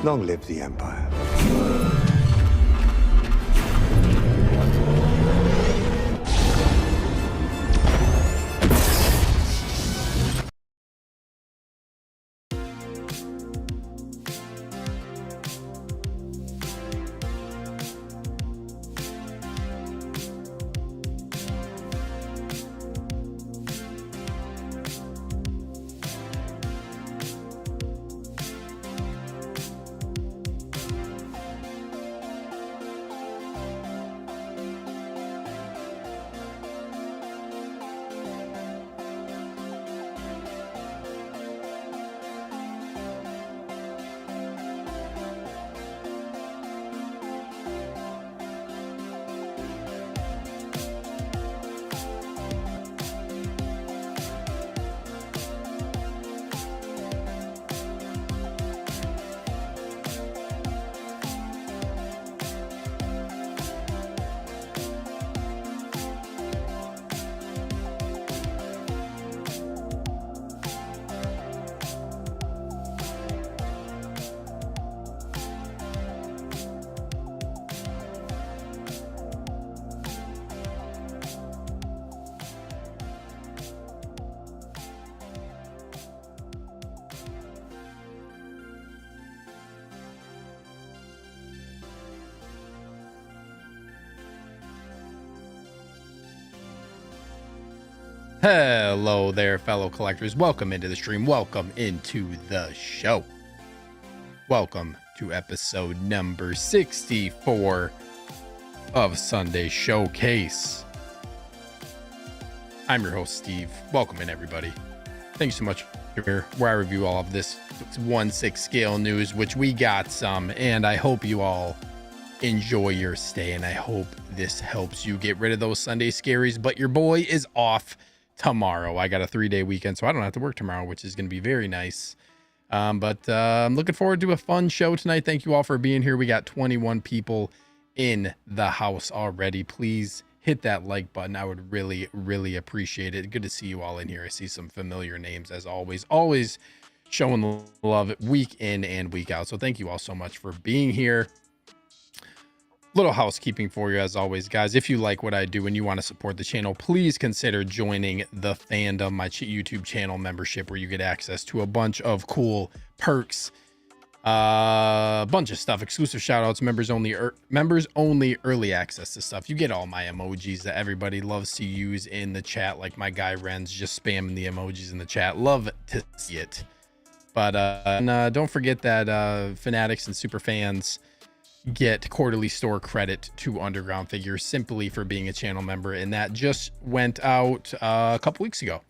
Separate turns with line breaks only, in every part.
Long live the Empire.
Hello there, fellow collectors. Welcome into the stream. Welcome into the show. Welcome to episode number 64 of Sunday Showcase. I'm your host, Steve. Welcome in, everybody. Thanks so much for here, where I review all of this 1/6 scale news, which we got some, and I hope you all enjoy your stay, and I hope this helps you get rid of those Sunday scaries. But your boy is off tomorrow. I got a 3-day weekend, so I don't have to work tomorrow, which is going to be very nice. But I'm looking forward to a fun show tonight. Thank you all for being here. We got 21 people in the house already. Please hit that like button. I would really appreciate it. Good to see you all in here. I see some familiar names as always showing the love week in and week out. So thank you all so much for being here. Little housekeeping for you as always, guys. If you like what I do and you want to support the channel, please consider joining the Fandom, my YouTube channel membership, where you get access to a bunch of cool perks, a bunch of stuff, exclusive shout outs, members only early access to stuff. You get all my emojis that everybody loves to use in the chat, like my guy Ren's just spamming the emojis in the chat. Love to see it. But don't forget that fanatics and super fans get quarterly store credit to Underground Figures simply for being a channel member, and that just went out a couple weeks ago.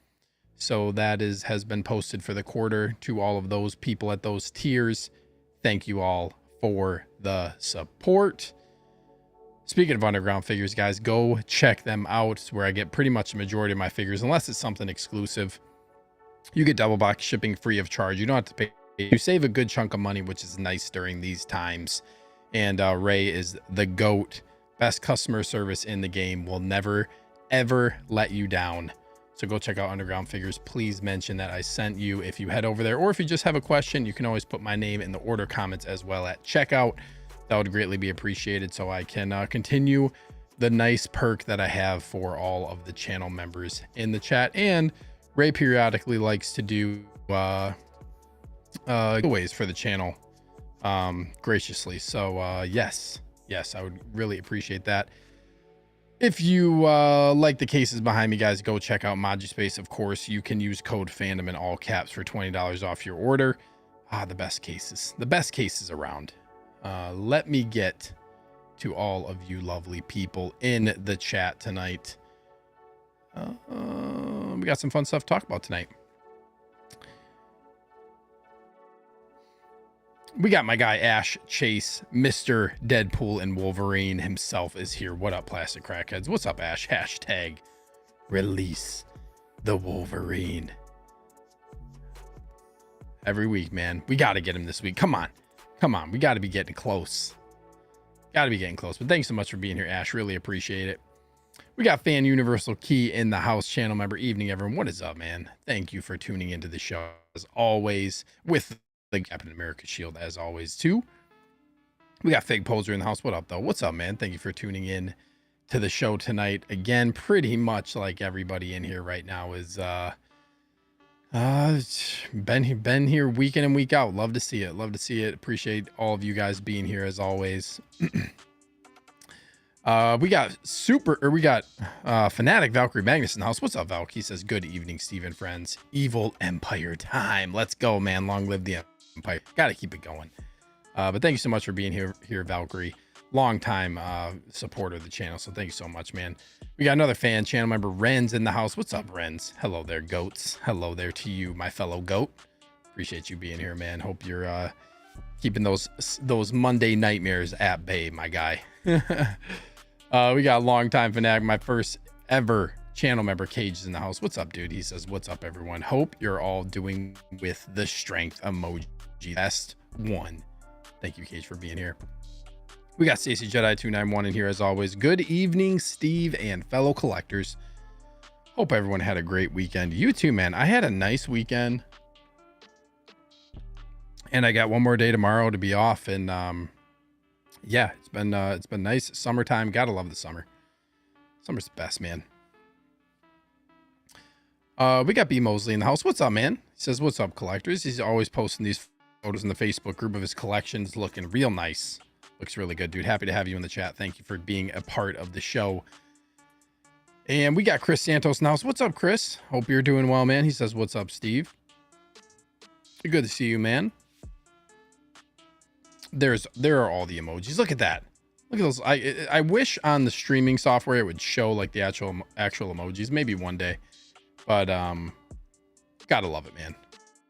So that has been posted for the quarter to all of those people at those tiers. Thank you all for the support. Speaking of Underground Figures, guys, go check them out. It's where I get pretty much the majority of my figures, unless it's something exclusive. You get double box shipping free of charge. You don't have to pay. You save a good chunk of money, which is nice during these times. And Ray is the GOAT. Best customer service in the game. Will never, ever let you down. So go check out Underground Figures. Please mention that I sent you if you head over there. Or if you just have a question, you can always put my name in the order comments as well at checkout. That would greatly be appreciated, so I can continue the nice perk that I have for all of the channel members in the chat. And Ray periodically likes to do giveaways for the channel graciously. So yes, I would really appreciate that. If you like the cases behind me, guys, go check out MODUSPACE. Of course, you can use code Fandom in all caps for $20 off your order. The best cases around. Let me get to all of you lovely people in the chat tonight. We got some fun stuff to talk about tonight. We got my guy Ash Chase, Mr. Deadpool and Wolverine himself is here. What up, plastic crackheads? What's up, Ash? Hashtag release the Wolverine. Every week, man. We got to get him this week. Come on. We got to be getting close. But thanks so much for being here, Ash. Really appreciate it. We got Fan Universal Key in the house, channel member. Evening, everyone. What is up, man? Thank you for tuning into the show as always with the Captain America shield as always too. We got Fig Poser in the house. What up though? What's up, man? Thank you for tuning in to the show tonight. Again, pretty much like everybody in here right now is been here week in and week out. Love to see it. Love to see it. Appreciate all of you guys being here as always. We got Fanatic Valkyrie Magnus in the house. What's up, Valk? He says, good evening, Steven friends. Evil Empire time. Let's go, man. Long live the Empire. Gotta keep it going. But thank you so much for being here, Valkyrie. Long time supporter of the channel. So thank you so much, man. We got another fan channel member, Renz, in the house. What's up, Renz? Hello there, goats. Hello there to you, my fellow goat. Appreciate you being here, man. Hope you're keeping those Monday nightmares at bay, my guy. We got a long time Fanatic, my first ever channel member. Cage is in the house. What's up, dude? He says, what's up, everyone? Hope you're all doing with the strength emoji. Best one. Thank you, Cage, for being here. We got Stacy Jedi 291 in here as always. Good evening, Steve and fellow collectors. Hope everyone had a great weekend. You too, man. I had a nice weekend, and I got one more day tomorrow to be off. And yeah, it's been nice. Summertime. Gotta love the summer. Summer's the best, man. We got B Mosley in the house. What's up, man? He says, what's up, collectors? He's always posting these photos in the Facebook group of his collections, looking real nice. Looks really good, dude. Happy to have you in the chat. Thank you for being a part of the show. And we got Chris Santos in the house. What's up, Chris? Hope you're doing well, man. He says, what's up, Steve? Good to see you, man. There are all the emojis. Look at that. Look at those. I wish on the streaming software it would show like the actual emojis. Maybe one day. But gotta love it, man.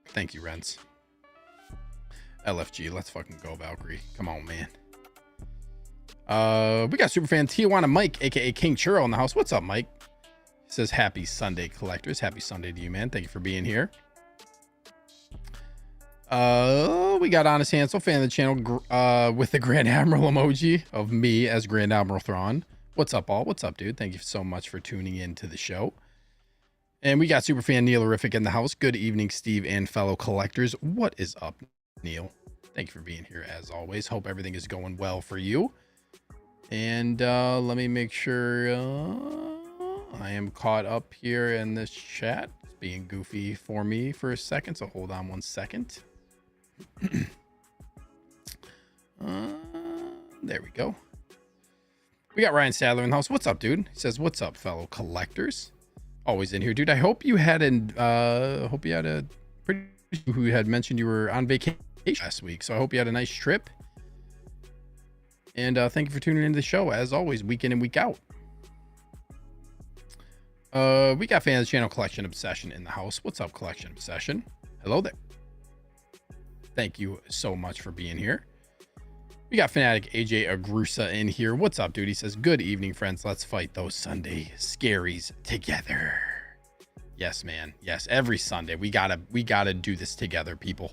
Thank you, Renz. LFG, let's fucking go, Valkyrie. Come on, man. We got Superfan Tijuana Mike, aka King Churro, in the house. What's up, Mike? He says, happy Sunday, collectors. Happy Sunday to you, man. Thank you for being here. We got Honest Hansel, fan of the channel, with the Grand Admiral emoji of me as Grand Admiral Thrawn. What's up, all? What's up, dude? Thank you so much for tuning in to the show. And we got Superfan Neil Horrific in the house. Good evening, Steve and fellow collectors. What is up, Neil? Thank you for being here as always. Hope everything is going well for you. And let me make sure I am caught up here in this chat. It's being goofy for me for a second, so hold on one second. There we go. We got Ryan Sadler in the house. What's up, dude? He says, what's up, fellow collectors? Always in here, dude. I hope you had a pretty who had mentioned you were on vacation last week, so I hope you had a nice trip. And thank you for tuning into the show as always, week in and week out. We got fans channel Collection Obsession in the house. What's up, Collection Obsession? Hello there. Thank you so much for being here. We got Fanatic AJ Agrusa in here. What's up, dude? He says, good evening, friends. Let's fight those Sunday scaries together. Yes, man. Yes, every Sunday. We gotta do this together, people.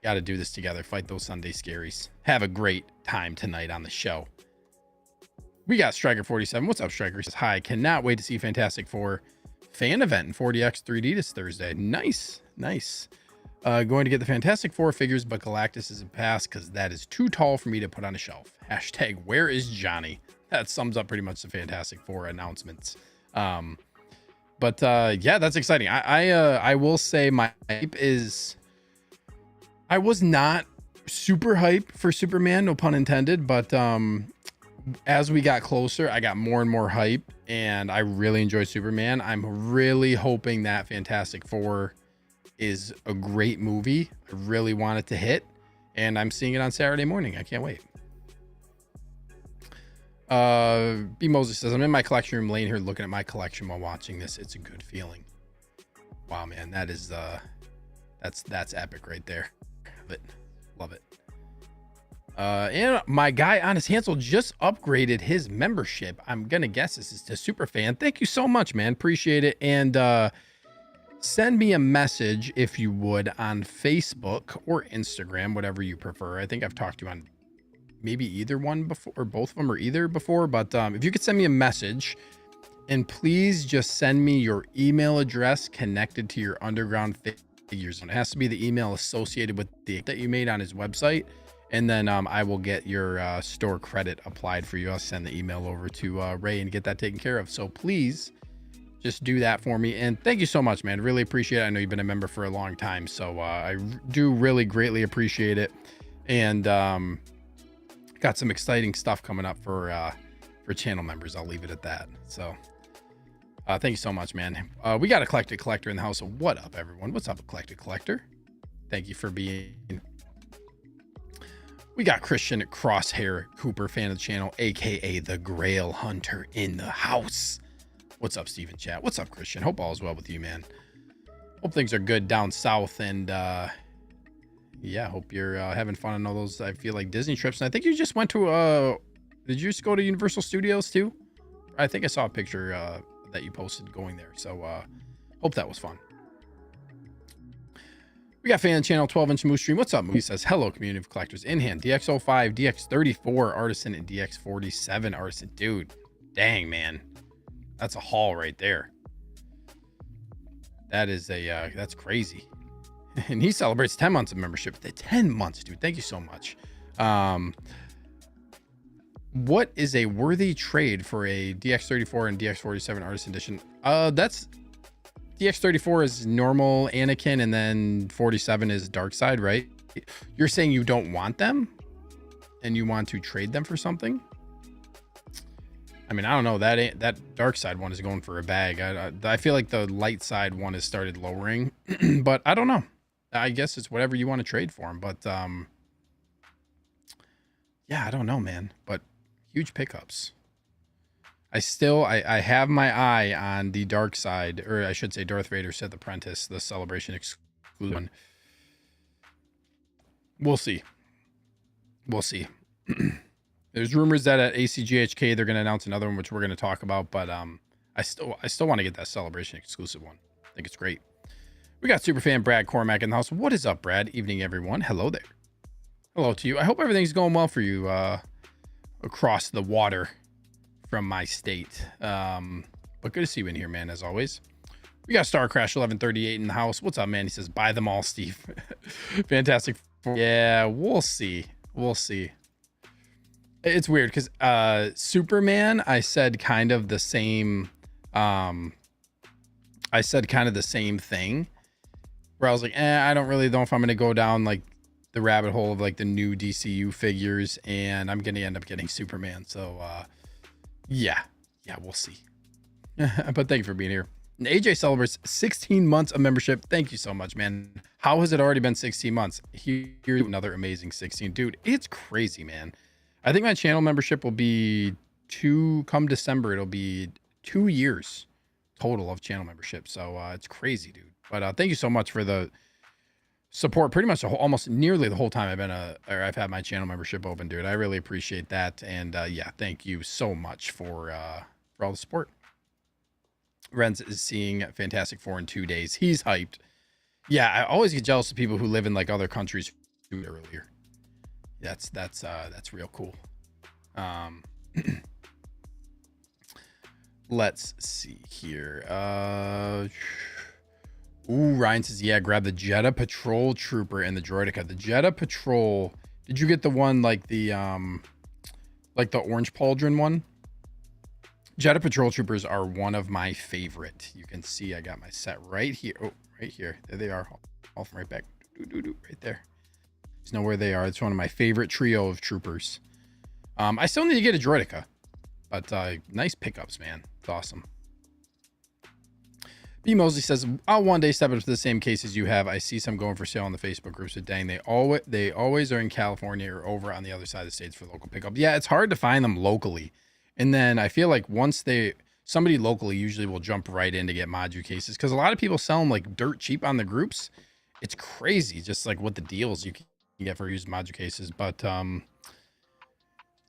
Gotta do this together. Fight those Sunday scaries. Have a great time tonight on the show. We got Striker 47. What's up, Striker? He says, hi. Cannot wait to see Fantastic Four fan event in 40x 3D this Thursday. Nice. Nice. Going to get the Fantastic Four figures, but Galactus isn't passed because that is too tall for me to put on a shelf. Hashtag where is Johnny? That sums up pretty much the Fantastic Four announcements. But yeah, that's exciting. I will say my hype is, I was not super hype for Superman, no pun intended, but as we got closer, I got more and more hype, and I really enjoy Superman. I'm really hoping that Fantastic Four is a great movie. I really want it to hit, and I'm seeing it on Saturday morning. I can't wait. B Moses says, I'm in my collection room laying here looking at my collection while watching this. It's a good feeling. Wow, man, that is that's epic right there. Love it. And my guy Honest Hansel just upgraded his membership. I'm gonna guess this is to Superfan. Thank you so much, man. Appreciate it. And send me a message if you would on Facebook or Instagram, whatever you prefer. I think I've talked to you on maybe either one before, or both of them, or either before. But if you could send me a message, and please just send me your email address connected to your underground figures. It has to be the email associated with the that you made on his website, and then I will get your store credit applied for you. I'll send the email over to Ray and get that taken care of. So please just do that for me, and thank you so much, man. Really appreciate it. I know you've been a member for a long time, so I do really greatly appreciate it. And got some exciting stuff coming up for channel members. I'll leave it at that. So thank you so much, man. We got a Eclectic Collector in the house. So what up, everyone? What's up, Eclectic Collector? Thank you for being. We got Christian Crosshair Cooper, fan of the channel, aka the Grail Hunter, in the house. What's up, Steven Chat? What's up, Christian? Hope all is well with you, man. Hope things are good down south, and yeah, hope you're having fun on all those, I feel like, Disney trips. And I think you just went to did you just go to Universal Studios too? I think I saw a picture that you posted going there. So hope that was fun. We got fan channel 12-inch Moose Stream. What's up, Moose? He says, hello, community of collectors. In hand, DX05, DX34 Artisan, and DX47 Artisan. Dude, dang, man. That's a haul right there. That is a, that's crazy. And he celebrates 10 months of membership. The 10 months, dude. Thank you so much. What is a worthy trade for a DX34 and DX47 Artisan Edition? That's DX34 is normal Anakin, and then 47 is Dark Side, right? You're saying you don't want them and you want to trade them for something? I mean, I don't know. That Dark Side one is going for a bag. I feel like the light side one has started lowering, but I don't know. I guess it's whatever you want to trade for them. But yeah, I don't know, man. But huge pickups. I have my eye on the Dark Side, or I should say Darth Vader Sith Apprentice, the Celebration exclusive one. We'll see. We'll see. There's rumors that at ACGHK they're going to announce another one, which we're going to talk about. But I still want to get that Celebration exclusive one. I think it's great. We got superfan Brad Cormack in the house. What is up, Brad? Evening, everyone. Hello there. Hello to you. I hope everything's going well for you across the water from my state. But good to see you in here, man, as always. We got Star Crash 1138 in the house. What's up, man? He says, buy them all, Steve. Fantastic. Yeah, we'll see. We'll see. It's weird because Superman, I said kind of the same. I said kind of the same thing where I was like, I don't really know if I'm going to go down like the rabbit hole of like the new DCU figures, and I'm going to end up getting Superman. So yeah, we'll see. But thank you for being here. And AJ celebrates 16 months of membership. Thank you so much, man. How has it already been 16 months? Here's another amazing 16. Dude, it's crazy, man. I think my channel membership will be come December. It'll be 2 years total of channel membership. So it's crazy, dude. But thank you so much for the support pretty much almost nearly the whole time I've had my channel membership open, dude. I really appreciate that. And yeah, thank you so much for all the support. Renz is seeing Fantastic Four in 2 days. He's hyped. Yeah, I always get jealous of people who live in like other countries earlier. That's real cool. Let's see here. Ooh, Ryan says, yeah, grab the Jeddah Patrol Trooper and the Droideka. The Jeddah Patrol. Did you get the one like the orange pauldron one? Jeddah Patrol Troopers are one of my favorite. You can see I got my set right here. Oh, right here. There they are. All from right back. Right there. Just know where they are. It's one of my favorite trio of troopers. I still need to get a Droideka, but nice pickups, man. It's awesome. B Mosley says, I'll one day step into the same case as you have. I see some going for sale on the Facebook groups, but dang, they always are in California or over on the other side of the states for local pickup. Yeah, it's hard to find them locally. And then I feel like once somebody locally usually will jump right in to get Modu cases, because a lot of people sell them like dirt cheap on the groups. It's crazy, just like what the deals you can get for used Modu cases. But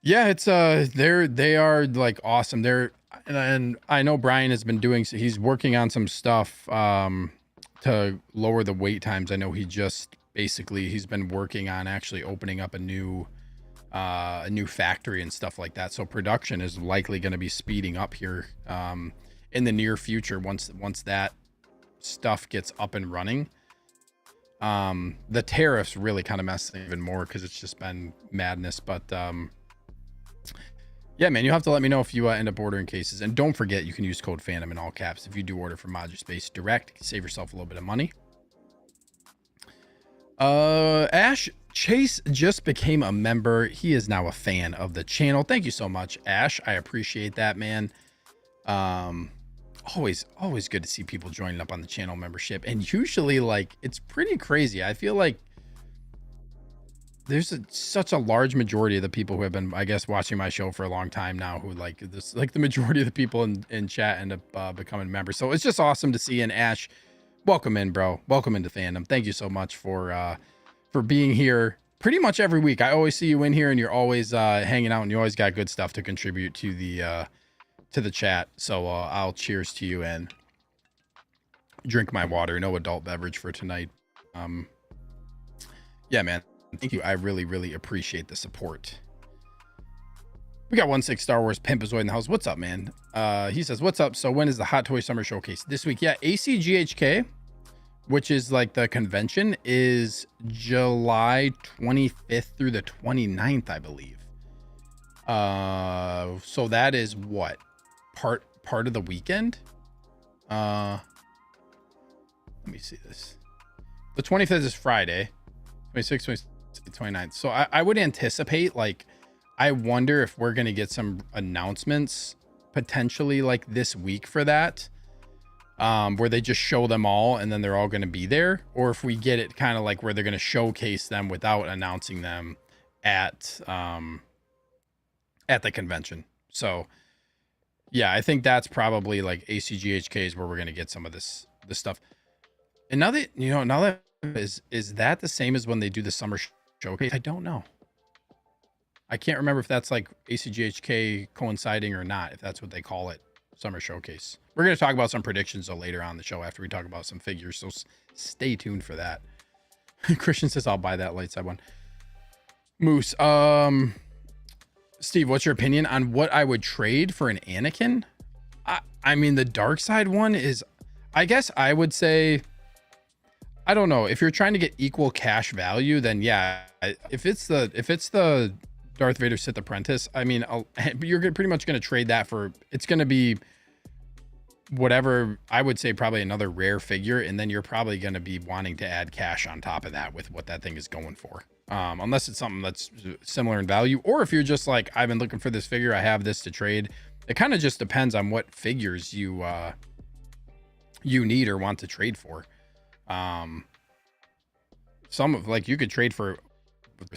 yeah, it's they are like awesome. And I know Brian has been he's working on some stuff to lower the wait times. I know he's been working on actually opening up a new factory and stuff like that. So production is likely going to be speeding up here in the near future once that stuff gets up and running. The tariffs really kind of messed even more because it's just been madness. But yeah, man, you have to let me know if you end up ordering cases. And don't forget, you can use code Fandom in all caps if you do order from MODUSPACE direct. Save yourself a little bit of money. Ash Chase just became a member. He is now a fan of the channel. Thank you so much, Ash. I appreciate that, man. Always good to see people joining up on the channel membership. And usually, like, it's pretty crazy. I feel like there's such a large majority of the people who have been, I guess, watching my show for a long time now who like this, like the majority of the people in chat end up becoming members. So it's just awesome to see. And Ash, welcome in, bro. Welcome into Fandom. Thank you so much for being here pretty much every week. I always see you in here and you're always hanging out and you always got good stuff to contribute to the chat. So I'll cheers to you and drink my water. No adult beverage for tonight. Yeah, man. Thank you. I really appreciate the support. We got 16 Star Wars Pimpazoid in the house. What's up, man? He says, what's up? So when is the Hot Toy Summer Showcase? This week? Yeah, ACGHK, which is like the convention, is July 25th through the 29th, I believe. So that is what? Part of the weekend? Let me see this. The 25th is Friday. 26th, 27th, 29th. So I would anticipate, like, I wonder if we're going to get some announcements potentially like this week for that, where they just show them all and then they're all going to be there, or if we get it kind of like where they're going to showcase them without announcing them at the convention. So yeah, I think that's probably like ACGHK is where we're going to get some of this stuff. And now that is that the same as when they do the summer showcase? I don't know. I can't remember if that's like ACGHK coinciding or not, if that's what they call it, summer showcase. We're going to talk about some predictions though later on the show after we talk about some figures, so stay tuned for that. Christian says I'll buy that light side one. Moose, Steve, what's your opinion on what I would trade for an Anakin? I mean, the dark side one is, I guess I would say, I don't know, if you're trying to get equal cash value, then yeah, if it's the Darth Vader Sith Apprentice, I mean, you're pretty much going to trade that for, it's going to be whatever, I would say probably another rare figure, and then you're probably going to be wanting to add cash on top of that with what that thing is going for. Unless it's something that's similar in value, or if you're just like, I've been looking for this figure, I have this to trade. It kind of just depends on what figures you need or want to trade for. Some of, like, you could trade for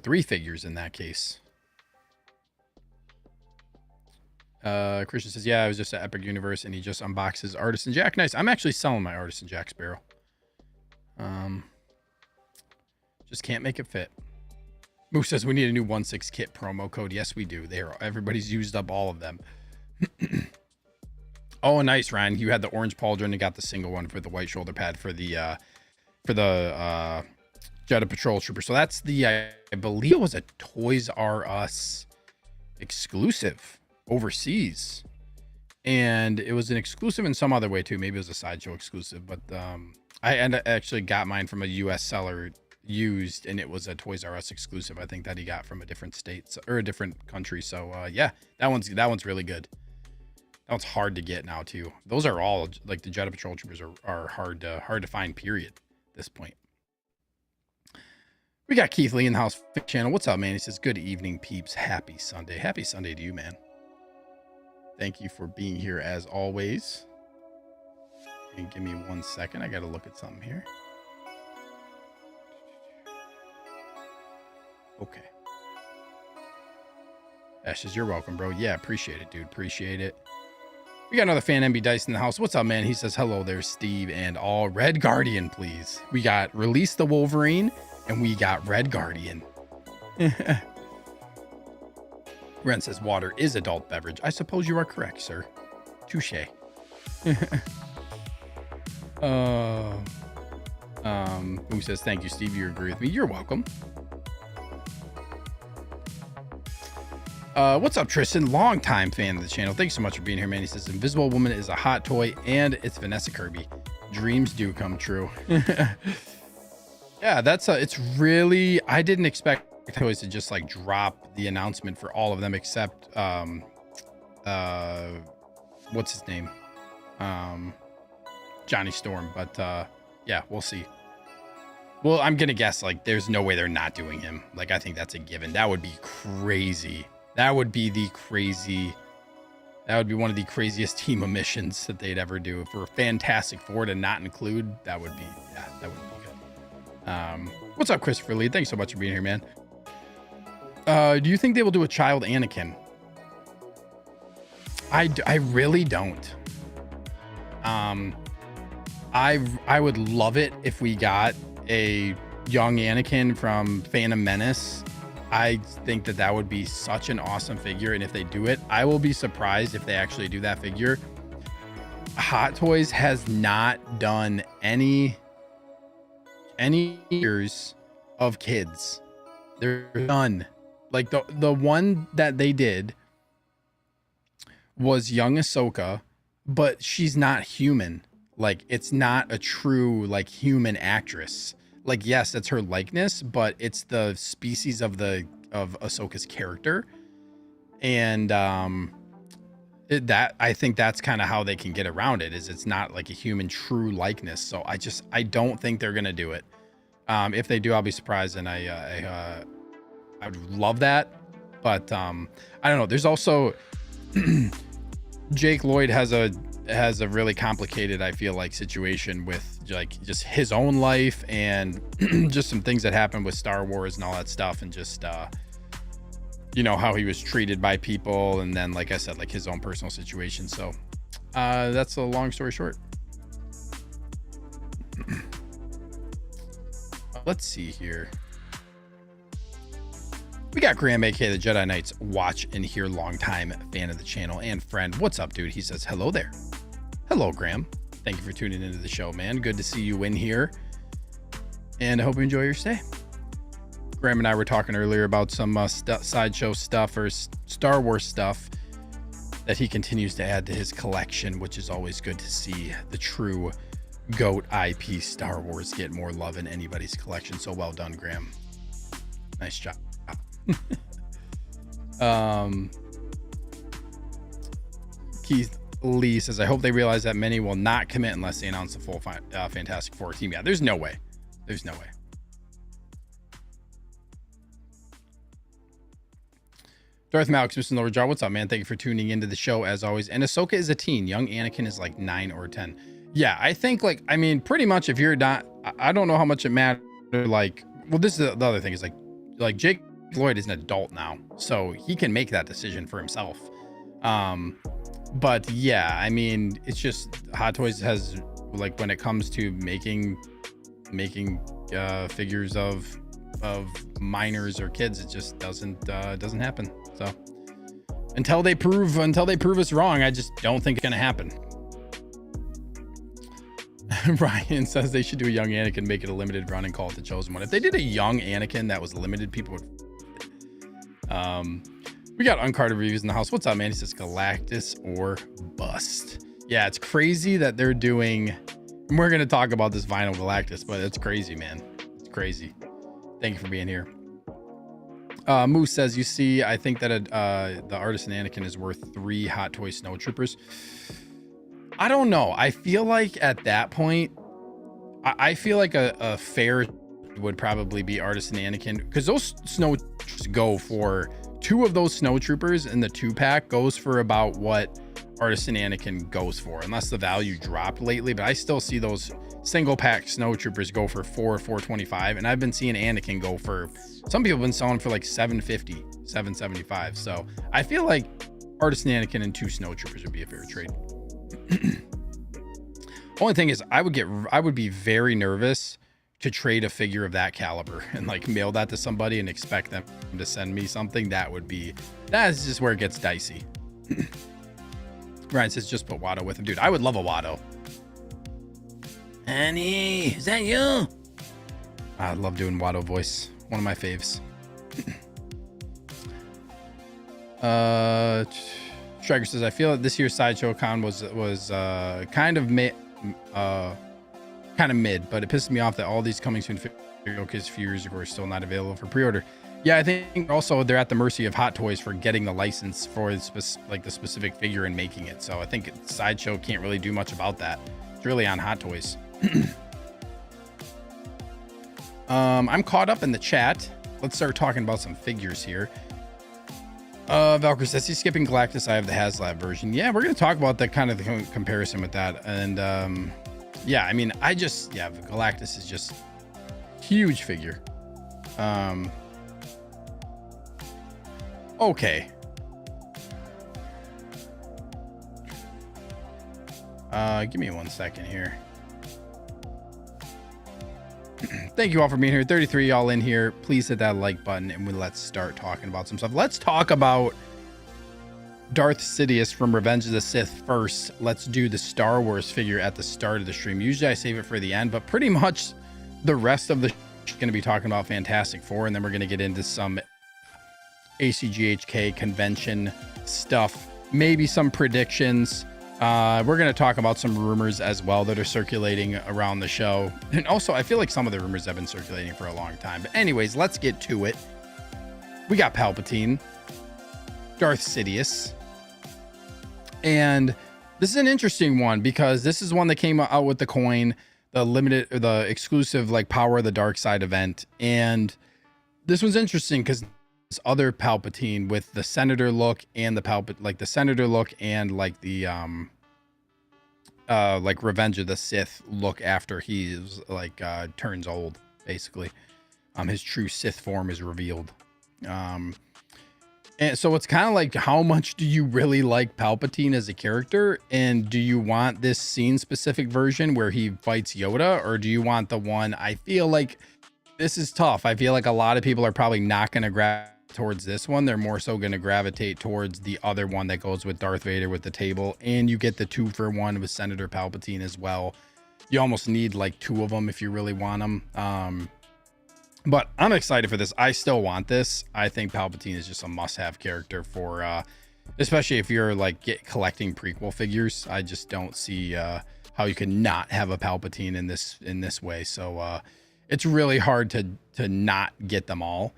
3 figures in that case. Christian says, yeah, I was just at Epic Universe and he just unboxes Artisan Jack. Nice. I'm actually selling my Artisan Jack Sparrow. Just can't make it fit. Moose says we need a new 1/6 kit promo code. Yes, we do. Everybody's used up all of them. Oh, nice, Ryan. You had the orange pauldron and got the single one for the white shoulder pad for the Jedi Patrol Trooper. So that's the, I believe it was a Toys R Us exclusive overseas, and it was an exclusive in some other way too. Maybe it was a Sideshow exclusive, but I actually got mine from a US seller used, and it was a Toys R Us exclusive, I think, that he got from a different state or a different country. So yeah, that one's really good. That one's hard to get now too. Those are all, like, the Jedi Patrol Troopers are hard to find, period, at this point. We got Keith Lee in the house channel. What's up, man? He says, good evening, peeps. Happy Sunday. Happy Sunday to you, man. Thank you for being here as always. And give me 1 second. I got to look at something here. Okay. Ash says, you're welcome, bro. Yeah, appreciate it, dude. Appreciate it. We got another fan, MB Dice, in the house. What's up, man? He says, hello there, Steve, and all. Red Guardian, please. We got Release the Wolverine, and we got Red Guardian. Ren says, water is adult beverage. I suppose you are correct, sir. Touche. Who says, thank you, Steve. You agree with me. You're welcome. What's up, Tristan? Long-time fan of the channel. Thanks so much for being here, man. He says, Invisible Woman is a hot toy, and it's Vanessa Kirby. Dreams do come true. Yeah, Yeah, that's it's really, I didn't expect Toys to just like drop the announcement for all of them except what's his name? Johnny Storm, but yeah, we'll see. Well, I'm gonna guess like there's no way they're not doing him. Like I think that's a given. That would be crazy. That would be one of the craziest team omissions that they'd ever do. For Fantastic Four to not include, that would be, yeah, that would be good. What's up, Christopher Lee? Thanks so much for being here, man. Do you think they will do a child Anakin? I really don't. I would love it if we got a young Anakin from Phantom Menace. I think that would be such an awesome figure, and if they do it, I will be surprised if they actually do that figure. Hot Toys has not done any years of kids. They're none. Like the one that they did was young Ahsoka, but she's not human. Like it's not a true like human actress. Like yes, that's her likeness, but it's the species of Ahsoka's character, and that I think that's kind of how they can get around it. Is it's not like a human true likeness. So I don't think they're gonna do it. If they do, I'll be surprised, and I would love that. But I don't know. There's also Jake Lloyd has a really complicated, I feel like, situation with like just his own life and just some things that happened with Star Wars and all that stuff, and just you know, how he was treated by people, and then like I said, like his own personal situation. So that's a long story short. Let's see here. We got Graham, aka the Jedi Knights watch and hear longtime fan of the channel and friend. What's up, dude? He says hello there. Hello, Graham. Thank you for tuning into the show, man. Good to see you in here, and I hope you enjoy your stay. Graham and I were talking earlier about some sideshow stuff or Star Wars stuff that he continues to add to his collection, which is always good to see the true GOAT IP Star Wars get more love in anybody's collection. So well done, Graham. Nice job. Keith Lee says, I hope they realize that many will not commit unless they announce the full Fantastic Four team. Yeah, there's no way. There's no way. Darth Malix, Mr. Lowerjaw, what's up, man? Thank you for tuning into the show as always. And Ahsoka is a teen. Young Anakin is like 9 or 10. Yeah, I think like, I mean, pretty much if you're not, I don't know how much it matters. Like, well, this is the other thing is like Jake Lloyd is an adult now, so he can make that decision for himself. But yeah, I mean, it's just Hot Toys has, like, when it comes to making figures of minors or kids, it just doesn't happen. So until they prove us wrong, I just don't think it's gonna happen. Ryan says they should do a young Anakin, make it a limited run, and call it the Chosen One. If they did a young Anakin that was limited, people would. We got uncarded reviews in the house. What's up, man? He says Galactus or bust. Yeah, it's crazy that they're doing. And we're gonna talk about this vinyl Galactus, but it's crazy, man. It's crazy. Thank you for being here. Moose says, you see, I think that the Artisan Anakin is worth 3 Hot Toy Snow Troopers. I don't know. I feel like at that point, I feel like a fair would probably be Artisan Anakin, because those snow troopers go for 2 of those snow troopers, and the 2-pack goes for about what Artisan Anakin goes for, unless the value dropped lately. But I still see those single pack snow troopers go for $425, and I've been seeing Anakin go for, some people have been selling for like $750, $775. So I feel like Artisan Anakin and 2 snow troopers would be a fair trade. Only thing is, I would be very nervous to trade a figure of that caliber and like mail that to somebody and expect them to send me something. That's just where it gets dicey. Ryan says, just put Watto with him. Dude, I would love a Watto. Annie, is that you? I love doing Watto voice. One of my faves. Striker says, I feel that this year's Sideshow Con was kind of mid, but it pisses me off that all these coming soon His Fuse, of course, still not available for pre-order. Yeah, I think also they're at the mercy of Hot Toys for getting the license for the specific figure and making it. So I think Sideshow can't really do much about that. It's really on Hot Toys. I'm caught up in the chat. Let's start talking about some figures here. Valkyrie says he's skipping Galactus. I have the HasLab version. Yeah, we're gonna talk about that kind of comparison with that. And yeah, I mean, Galactus is just huge figure. Okay. Give me 1 second here. Thank you all for being here. 33 y'all in here. Please hit that like button and let's start talking about some stuff. Let's talk about Darth Sidious from Revenge of the Sith first. Let's do the Star Wars figure at the start of the stream. Usually I save it for the end, but pretty much the rest of the going to be talking about Fantastic Four, and then we're going to get into some ACGHK convention stuff, maybe some predictions. We're going to talk about some rumors as well that are circulating around the show. And also, I feel like some of the rumors have been circulating for a long time. But anyways, let's get to it. We got Palpatine, Darth Sidious. And this is an interesting one because this is one that came out with the coin, the exclusive like Power of the Dark Side event. And this one's interesting because this other Palpatine with the Senator look and the Senator look and like the like Revenge of the Sith look after he's like turns old, basically. His true Sith form is revealed. And so it's kind of like, how much do you really like Palpatine as a character? And do you want this scene specific version where he fights Yoda? Or do you want the one? I feel like this is tough. I feel like a lot of people are probably not going to gravitate towards this one. They're more so going to gravitate towards the other one that goes with Darth Vader with the table. And you get the 2-for-1 with Senator Palpatine as well. You almost need like 2 of them if you really want them. But I'm excited for this. I still want this. I think Palpatine is just a must-have character for, especially if you're like collecting prequel figures. I just don't see how you can not have a Palpatine in this way. So it's really hard to not get them all.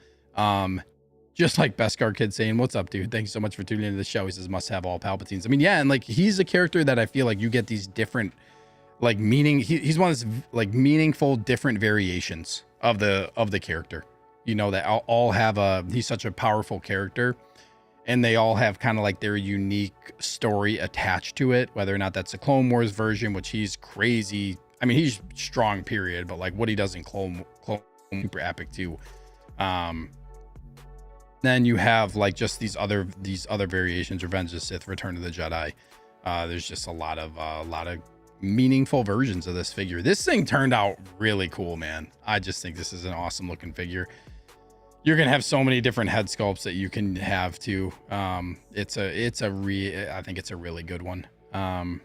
Just like Beskar Kid saying, "What's up, dude? Thank you so much for tuning into the show." He says, "Must have all Palpatines." I mean, yeah, and like he's a character that I feel like you get these different, like he's one of those like meaningful different variations of the character, you know, that all have he's such a powerful character and they all have kind of like their unique story attached to it, whether or not that's the Clone Wars version, which he's crazy. I mean, he's strong period, but like what he does in Clone super epic too. Then you have like just these other variations, Revenge of the Sith, Return of the Jedi. There's just a lot of meaningful versions of this figure. This thing turned out really cool, man. I just think this is an awesome looking figure. You're gonna have so many different head sculpts that you can have too. I think it's a really good one. Ryan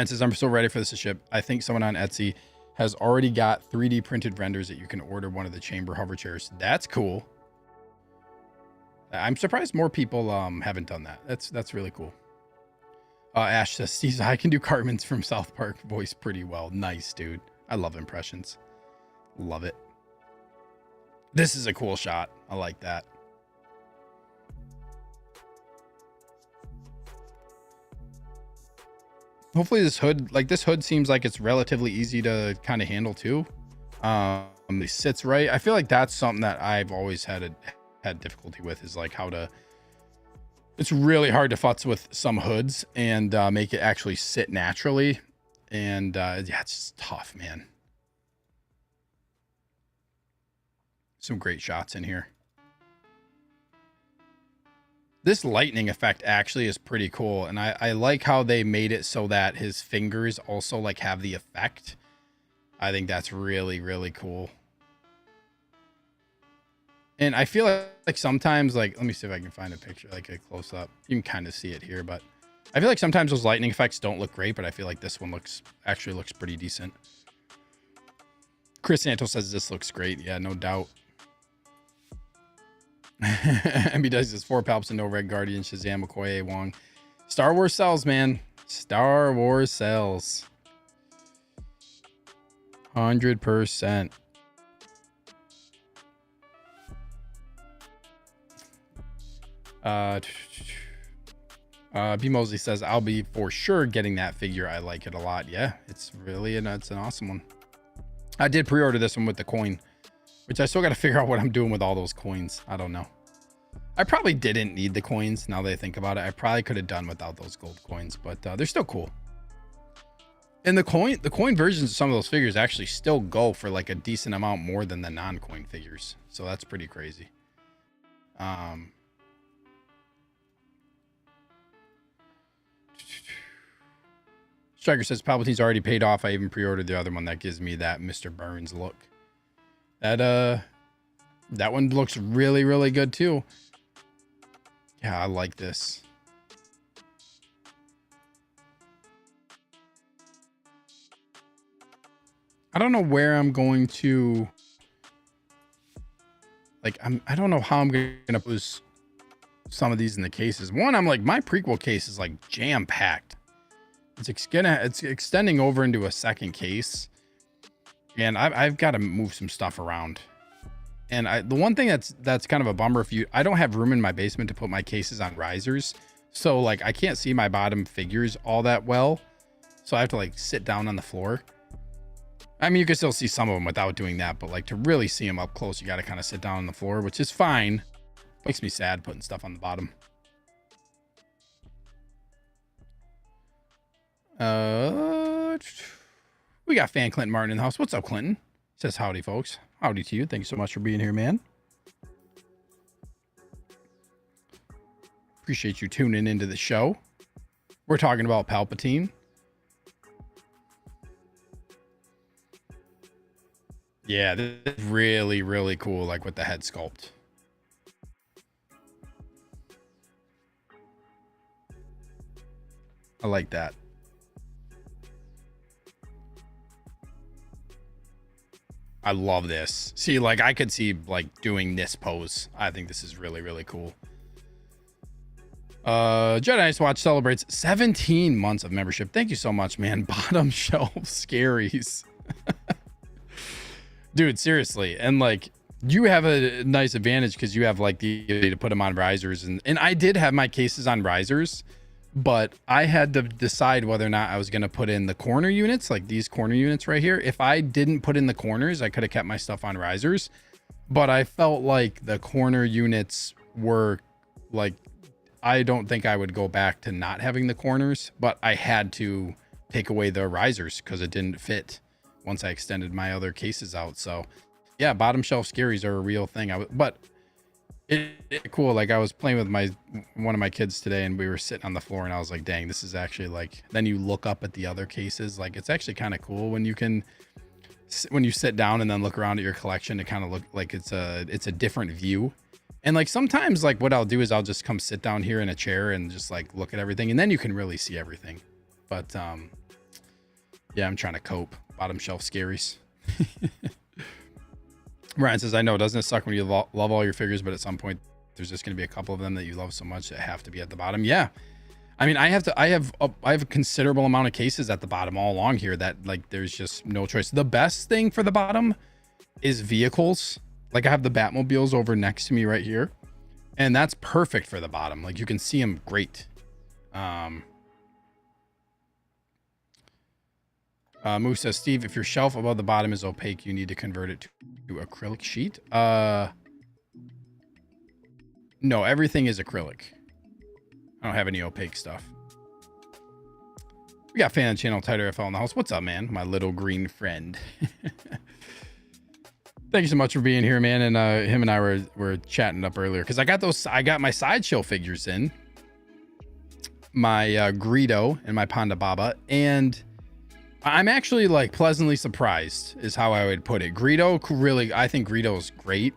says, "I'm so ready for this to ship. I think someone on Etsy has already got 3D printed renders that you can order one of the chamber hover chairs." That's cool. I'm surprised more people haven't done that. That's really cool. Ash says, "Steve, I can do Cartman's from South Park voice pretty well." Nice, dude. I love impressions. Love it. This is a cool shot. I like that. Hopefully this hood seems like it's relatively easy to kind of handle too. It sits right. I feel like that's something that I've always had difficulty with, is like how to, it's really hard to futz with some hoods and make it actually sit naturally. And yeah, it's just tough, man. Some great shots in here. This lightning effect actually is pretty cool. And I like how they made it so that his fingers also like have the effect. I think that's really, really cool. And I feel like sometimes, like, let me see if I can find a picture, like a close up. You can kind of see it here, but I feel like sometimes those lightning effects don't look great, but I feel like this one actually looks pretty decent. Chris Santos says this looks great. Yeah, no doubt. MB does this 4 Palps and no Red Guardian, Shazam, Okoye, Wong. Star Wars sells, man. Star Wars sells. 100%. B Mosley says, I'll be for sure getting that figure. I like it a lot. Yeah, it's really it's an awesome one. I did pre-order this one with the coin, which I still got to figure out what I'm doing with all those coins. I don't know. I probably didn't need the coins. Now that I think about it, I probably could have done without those gold coins, but they're still cool. And the coin versions of some of those figures actually still go for like a decent amount more than the non-coin figures. So that's pretty crazy. Striker says Palpatine's already paid off. I even pre-ordered the other one that gives me that Mr. Burns look. That one looks really, really good too. Yeah, I like this. I don't know where I'm going to, like, I don't know how I'm going to put some of these in the cases. One, I'm like, my prequel case is like jam packed. It's extending over into a second case, and I've got to move some stuff around. And the one thing that's kind of a bummer, I don't have room in my basement to put my cases on risers, so like I can't see my bottom figures all that well, so I have to like sit down on the floor. I mean, you can still see some of them without doing that, but like to really see them up close, you got to kind of sit down on the floor, which is fine. Makes me sad putting stuff on the bottom. We got fan Clinton Martin in the house. What's up, Clinton? Says howdy, folks. Howdy to you. Thank you so much for being here, man. Appreciate you tuning into the show. We're talking about Palpatine. Yeah, this is really, really cool, like with the head sculpt. I like that. I love this. See, like I could see like doing this pose. I think this is really, really cool. Jedi Ice Watch celebrates 17 months of membership. Thank you so much, man. Bottom shelf scaries. Dude, seriously. And like you have a nice advantage because you have like the ability to put them on risers, and I did have my cases on risers, but I had to decide whether or not I was going to put in the corner units, like these corner units right here. If I didn't put in the corners, I could have kept my stuff on risers, but I felt like the corner units were like, I don't think I would go back to not having the corners, but I had to take away the risers because it didn't fit once I extended my other cases out. So yeah, bottom shelf scaries are a real thing. But it cool. Like I was playing with one of my kids today, and we were sitting on the floor, and I was like, dang, this is actually like, then you look up at the other cases. Like it's actually kind of cool when you sit down and then look around at your collection to kind of look like it's a different view. And like sometimes like what I'll do is I'll just come sit down here in a chair and just like look at everything, and then you can really see everything. But yeah, I'm trying to cope. Bottom shelf scaries. Ryan says, I know, doesn't it suck when you love all your figures, but at some point there's just going to be a couple of them that you love so much that have to be at the bottom? Yeah. I mean, I have a considerable amount of cases at the bottom all along here that like there's just no choice. The best thing for the bottom is vehicles. Like I have the Batmobiles over next to me right here, and that's perfect for the bottom. Like you can see them great. Moose says, Steve, if your shelf above the bottom is opaque, you need to convert it to acrylic sheet. No, everything is acrylic. I don't have any opaque stuff. We got fan channel Tighter FL in the house. What's up, man? My little green friend. Thank you so much for being here, man. And him and I were chatting up earlier because I got my sideshow figures in, my Greedo and my Ponda Baba, and I'm actually like pleasantly surprised is how I would put it. Greedo, really, I think Greedo is great.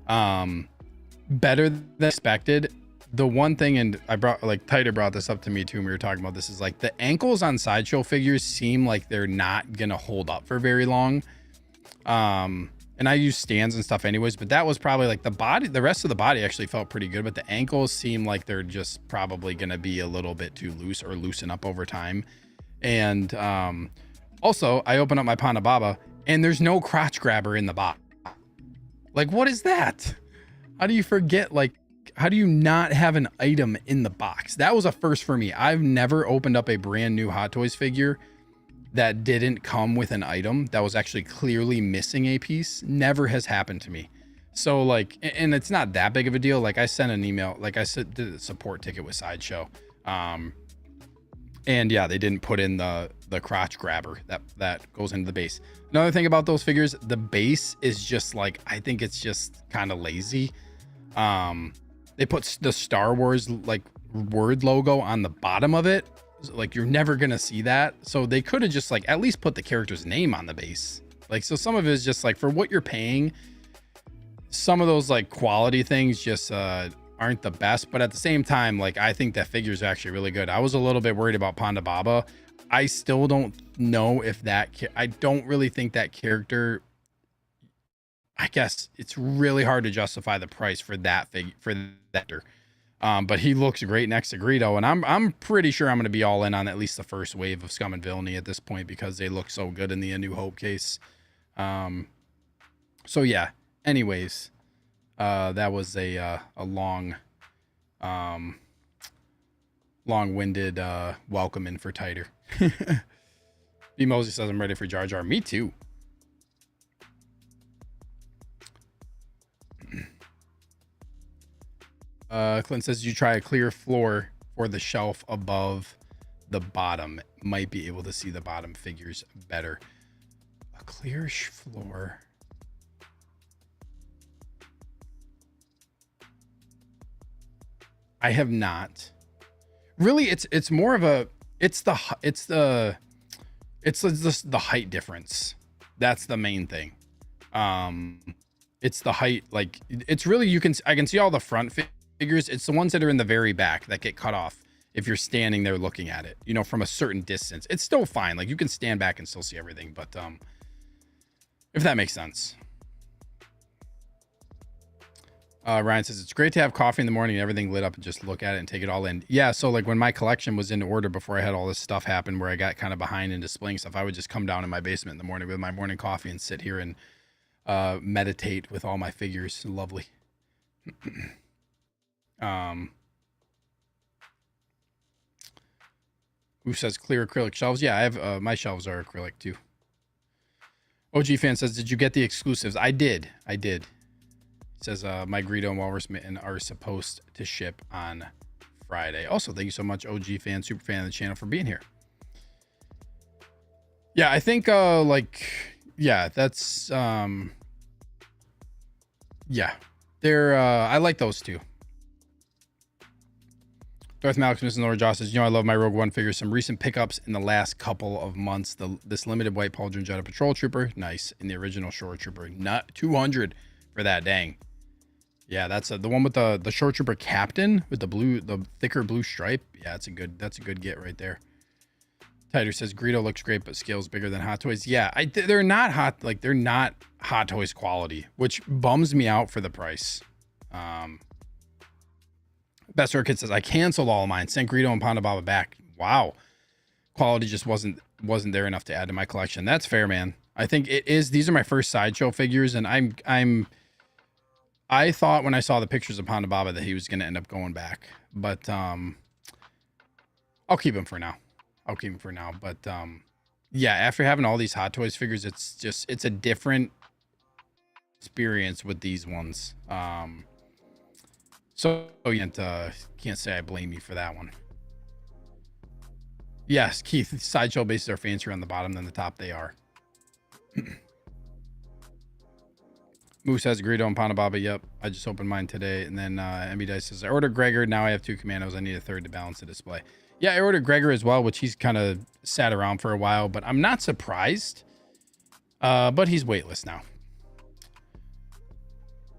Better than expected. The one thing, and I brought, like Tighter brought this up to me too, and we were talking about this, is like the ankles on sideshow figures seem like they're not gonna hold up for very long. And I use stands and stuff anyways, but that was probably like the rest of the body actually felt pretty good, but the ankles seem like they're just probably gonna be a little bit too loose or loosen up over time. And also, I open up my Ponda Baba, and there's no crotch grabber in the box. Like, what is that? How do you forget, like, how do you not have an item in the box? That was a first for me. I've never opened up a brand new Hot Toys figure that didn't come with an item that was actually clearly missing a piece. Never has happened to me. So like, and it's not that big of a deal. Like I sent an email, like I said, did a support ticket with Sideshow. And yeah, they didn't put in the crotch grabber that goes into the base. Another thing about those figures, the base is just like, I think it's just kind of lazy. They put the Star Wars like word logo on the bottom of it. Like you're never gonna see that. So they could have just like at least put the character's name on the base. Like, so some of it is just like for what you're paying, some of those like quality things just aren't the best. But at the same time, like I think that figure is actually really good. I was a little bit worried about Ponda Baba. I still don't know if I don't really think that character, I guess it's really hard to justify the price for that figure, for that. But he looks great next to Greedo, and I'm pretty sure I'm going to be all in on at least the first wave of Scum and Villainy at this point because they look so good in the A New Hope case. So yeah. Anyways, that was a long, long-winded welcome in for Titer. B Mosey says I'm ready for Jar Jar. Me too. Clint says, you try a clear floor for the shelf above the bottom. Might be able to see the bottom figures better. A clear floor. I have not. Really, it's more of a, it's the height difference. That's the main thing. It's the height, like it's really, I can see all the front figures. It's the ones that are in the very back that get cut off if you're standing there looking at it, you know, from a certain distance. It's still fine. Like you can stand back and still see everything, but if that makes sense. Ryan says it's great to have coffee in the morning and everything lit up and just look at it and take it all in. Yeah, so like when my collection was in order before I had all this stuff happen where I got kind of behind in displaying stuff, I would just come down in my basement in the morning with my morning coffee and sit here and meditate with all my figures. Lovely. Who says clear acrylic shelves? Yeah, I have my shelves are acrylic too. OG fan says, did you get the exclusives? I did. It says my Greedo and Walrus Mitten are supposed to ship on Friday. Also, thank you so much, OG fan, super fan of the channel, for being here. Yeah, I think yeah, that's yeah, they're I like those two. Darth Malix, Mrs. Nora Joss says, you know, I love my Rogue One figures. Some recent pickups in the last couple of months. This limited white Pauldron Jedi Patrol Trooper, nice. In the original Shore Trooper, not 200 for that, dang. Yeah, that's the one with the Shore Trooper Captain with the thicker blue stripe. Yeah, that's a good get right there. Titer says Greedo looks great, but scales bigger than Hot Toys. Yeah, they're not they're not Hot Toys quality, which bums me out for the price. Best Orchid says, I canceled all of mine, sent Greedo and Ponda Baba back. Wow. Quality just wasn't there enough to add to my collection. That's fair, man. I think it is. These are my first Sideshow figures, and I thought when I saw the pictures of Ponda Baba that he was going to end up going back, but I'll keep him for now. But yeah, after having all these Hot Toys figures, it's a different experience with these ones. So can't say I blame you for that one. Yes, Keith, Sideshow bases are fancier on the bottom than the top. They are. Moose has Greedo and Ponda Baba. Yep, I just opened mine today. And then MB Dice says, I ordered Gregor. Now I have 2 Commandos. I need a third to balance the display. Yeah, I ordered Gregor as well, which he's kind of sat around for a while, but I'm not surprised. But he's weightless now.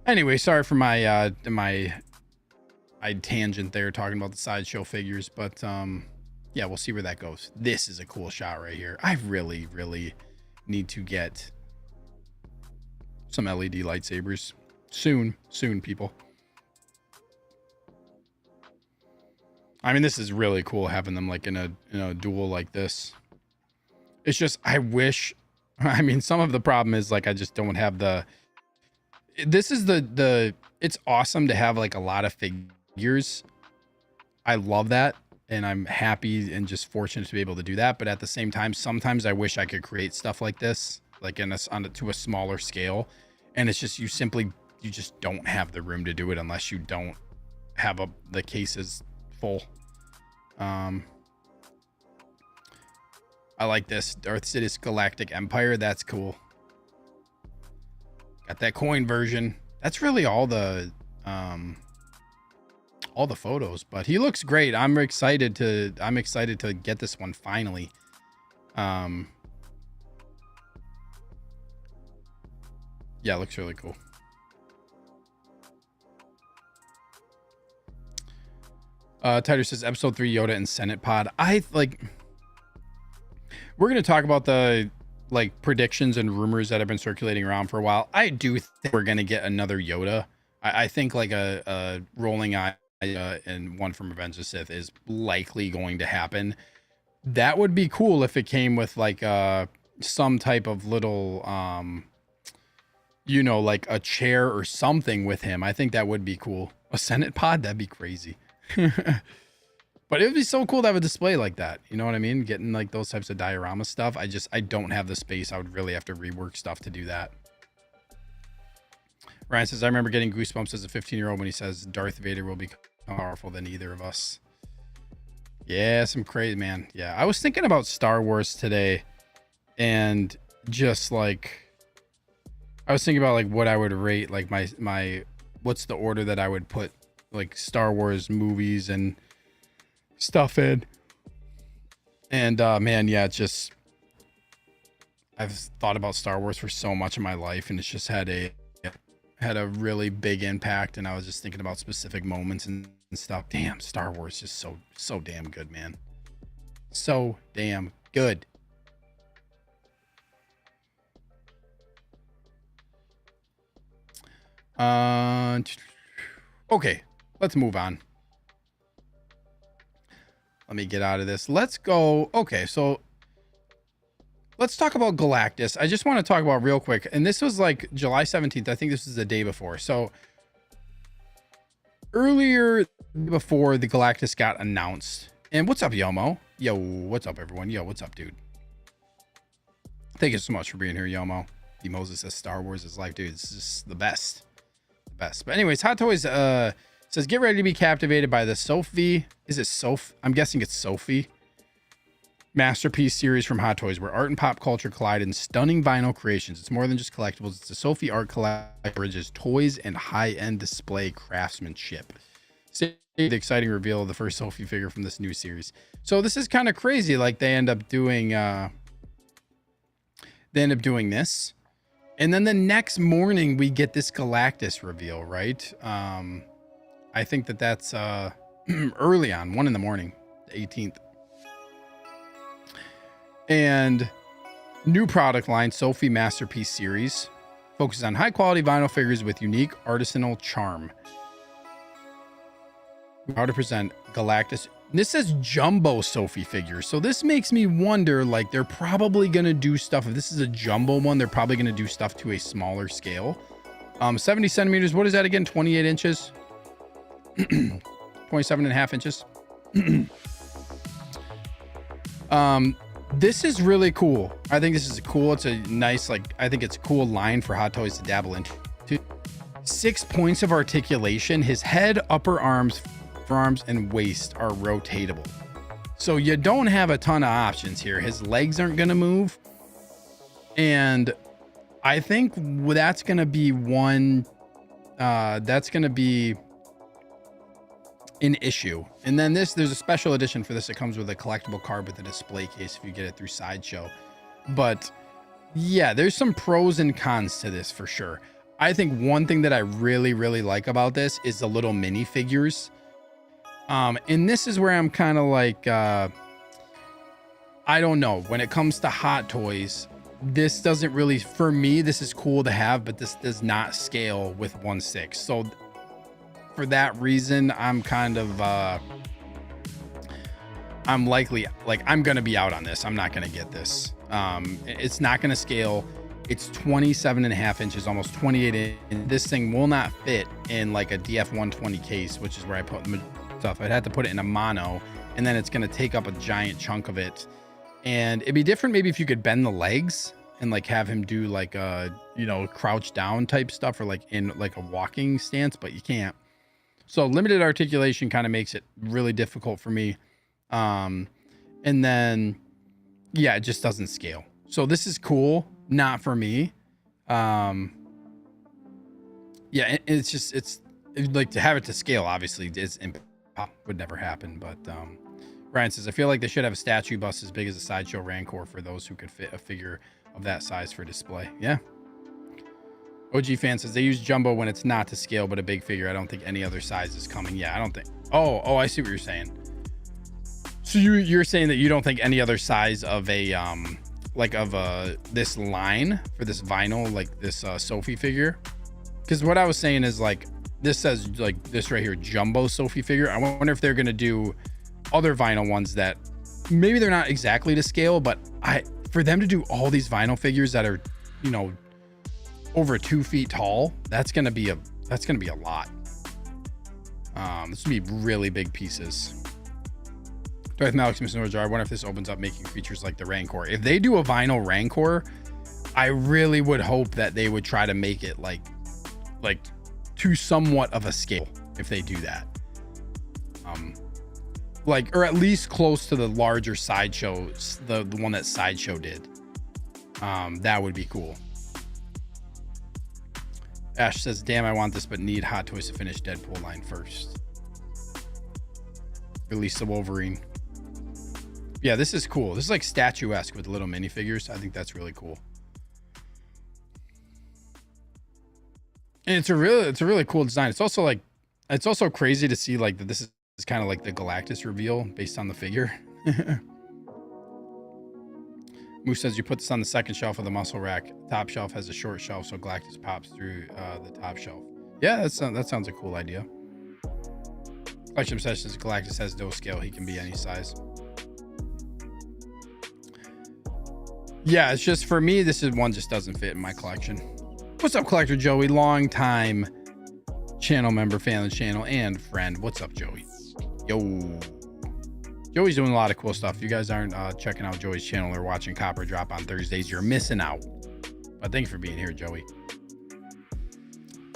Anyway, sorry for my tangent there talking about the Sideshow figures, but yeah, we'll see where that goes. This is a cool shot right here. I really, really need to get some LED lightsabers soon, people. I mean, this is really cool having them like in a duel like this. It's just, I wish, I mean, some of the problem is like I just don't have this is the it's awesome to have like a lot of figures. I love that. And I'm happy and just fortunate to be able to do that. But at the same time, sometimes I wish I could create stuff like this, like to a smaller scale. And it's just, you just don't have the room to do it unless you don't have the cases full. I like this Darth Sidious Galactic Empire. That's cool. Got that coin version. That's really all the photos, but he looks great. I'm excited to get this one finally. Yeah, it looks really cool. Tighter says episode 3 Yoda and Senate Pod. We're going to talk about the predictions and rumors that have been circulating around for a while. I do think we're going to get another Yoda. I think like a rolling eye and one from Revenge of the Sith is likely going to happen. That would be cool if it came with like some type of little like a chair or something with him. I think that would be cool. A Senate Pod, that'd be crazy. But it would be so cool to have a display like that. You know what I mean? Getting like those types of diorama stuff. I don't have the space. I would really have to rework stuff to do that. Ryan says, I remember getting goosebumps as a 15-year-old when he says Darth Vader will be more powerful than either of us. Yeah, some crazy, man. Yeah, I was thinking about Star Wars today, and just like I was thinking about like what I would rate like my what's the order that I would put like Star Wars movies and stuff in. And man, yeah, it's just I've thought about Star Wars for so much of my life, and it's just had a really big impact. And I was just thinking about specific moments and stuff. Damn, Star Wars is just so damn good, man. So damn good. Okay, let's move on. Let me get out of this. Let's go. Okay, so let's talk about Galactus. I just want to talk about real quick. And this was like July 17th. I think this is the day before. So earlier before the Galactus got announced. And what's up, Yomo? Yo, what's up, everyone? Yo, what's up, dude? Thank you so much for being here, Yomo. The Moses says Star Wars is life, dude. This is the best. The best. But anyways, Hot Toys says, get ready to be captivated by the Sofvi. Is it Sof? I'm guessing it's Sofvi. Masterpiece series from Hot Toys, where art and pop culture collide in stunning vinyl creations. It's more than just collectibles. It's a Sofvi art collection, bridges toys and high-end display craftsmanship. See the exciting reveal of the first Sofvi figure from this new series. So this is kind of crazy. Like they end up doing this. And then the next morning we get this Galactus reveal, right? I think that's early on, 1 a.m, the 18th. And new product line, Sofvi Masterpiece Series, focuses on high quality vinyl figures with unique artisanal charm. How to present Galactus. This says jumbo Sofvi figures. So this makes me wonder, like they're probably going to do stuff. If this is a jumbo one, they're probably going to do stuff to a smaller scale. 70 centimeters. What is that again? 28 inches. 27 and a half inches. This is really cool. I think this is cool. It's a nice, I think it's a cool line for Hot Toys to dabble into. 6 points of articulation. His head, upper arms, forearms, and waist are rotatable. So you don't have a ton of options here. His legs aren't going to move. And I think that's going to be one, that's going to be an issue. And then there's a special edition for this. It comes with a collectible card with a display case if you get it through Sideshow. But yeah, there's some pros and cons to this for sure. I think one thing that I really, really like about this is the little mini figures. And this is where I'm kind of like, I don't know. When it comes to Hot Toys, this doesn't really, for me, this is cool to have, but this does not scale with 1/6. So for that reason, I'm kind of, I'm likely, I'm going to be out on this. I'm not going to get this. It's not going to scale. It's 27.5 inches, almost 28 inches. This thing will not fit in like a DF120 case, which is where I put the stuff. I'd have to put it in a mono, and then it's going to take up a giant chunk of it. And it'd be different maybe if you could bend the legs and like have him do like a, you know, crouch down type stuff, or like in like a walking stance, but you can't. So limited articulation kind of makes it really difficult for me. And then, yeah, it just doesn't scale. So this is cool. Not for me. Yeah, it's just, it's like to have it to scale, obviously it's would never happen. But Ryan says, I feel like they should have a statue bust as big as a sideshow Rancor for those who could fit a figure of that size for display. Yeah. OG fan says they use jumbo when it's not to scale, but a big figure. I don't think any other size is coming. Yeah, I don't think. Oh, I see what you're saying. So you're saying that you don't think any other size of a like of this line for this vinyl, like this Sofvi figure? Because what I was saying is like this says like this right here, jumbo Sofvi figure. I wonder if they're gonna do other vinyl ones that maybe they're not exactly to scale, but for them to do all these vinyl figures that are, you know, over 2 feet tall, that's gonna be a lot. This would be really big pieces. Darth Malix, Mr. Norjar, I wonder if this opens up making features like the Rancor. If they do a vinyl Rancor, I really would hope that they would try to make it like to somewhat of a scale if they do that. Like, or at least close to the larger sideshows, the one that Sideshow did. That would be cool. Ash says, damn, I want this, but need Hot Toys to finish Deadpool line first. Release the Wolverine. Yeah, this is cool. This is like statuesque with little minifigures. I think that's really cool. And it's a really cool design. It's also crazy to see like that this is kind of like the Galactus reveal based on the figure. Moose says you put this on the second shelf of the muscle rack. Top shelf has a short shelf, so Galactus pops through the top shelf. Yeah, that sounds a cool idea. Collection Obsessions, Galactus has no scale. He can be any size. Yeah, it's just for me, this is one just doesn't fit in my collection. What's up, Collector Joey? Long time channel member, fan of the channel, and friend. What's up, Joey? Yo. Joey's doing a lot of cool stuff. If you guys aren't checking out Joey's channel or watching Copper Drop on Thursdays, you're missing out. But thanks for being here, Joey.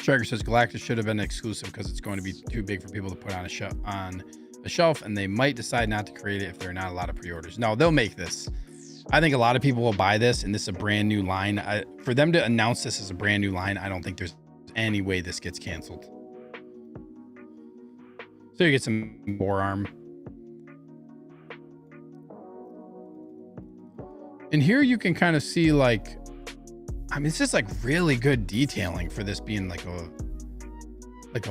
Striker says Galactus should have been exclusive because it's going to be too big for people to put on a shelf, and they might decide not to create it if there are not a lot of pre-orders. No, they'll make this. I think a lot of people will buy this, and this is a brand new line. For them to announce this as a brand new line, I don't think there's any way this gets canceled. So you get some forearm. And here you can kind of see like, I mean, it's just like really good detailing for this being like a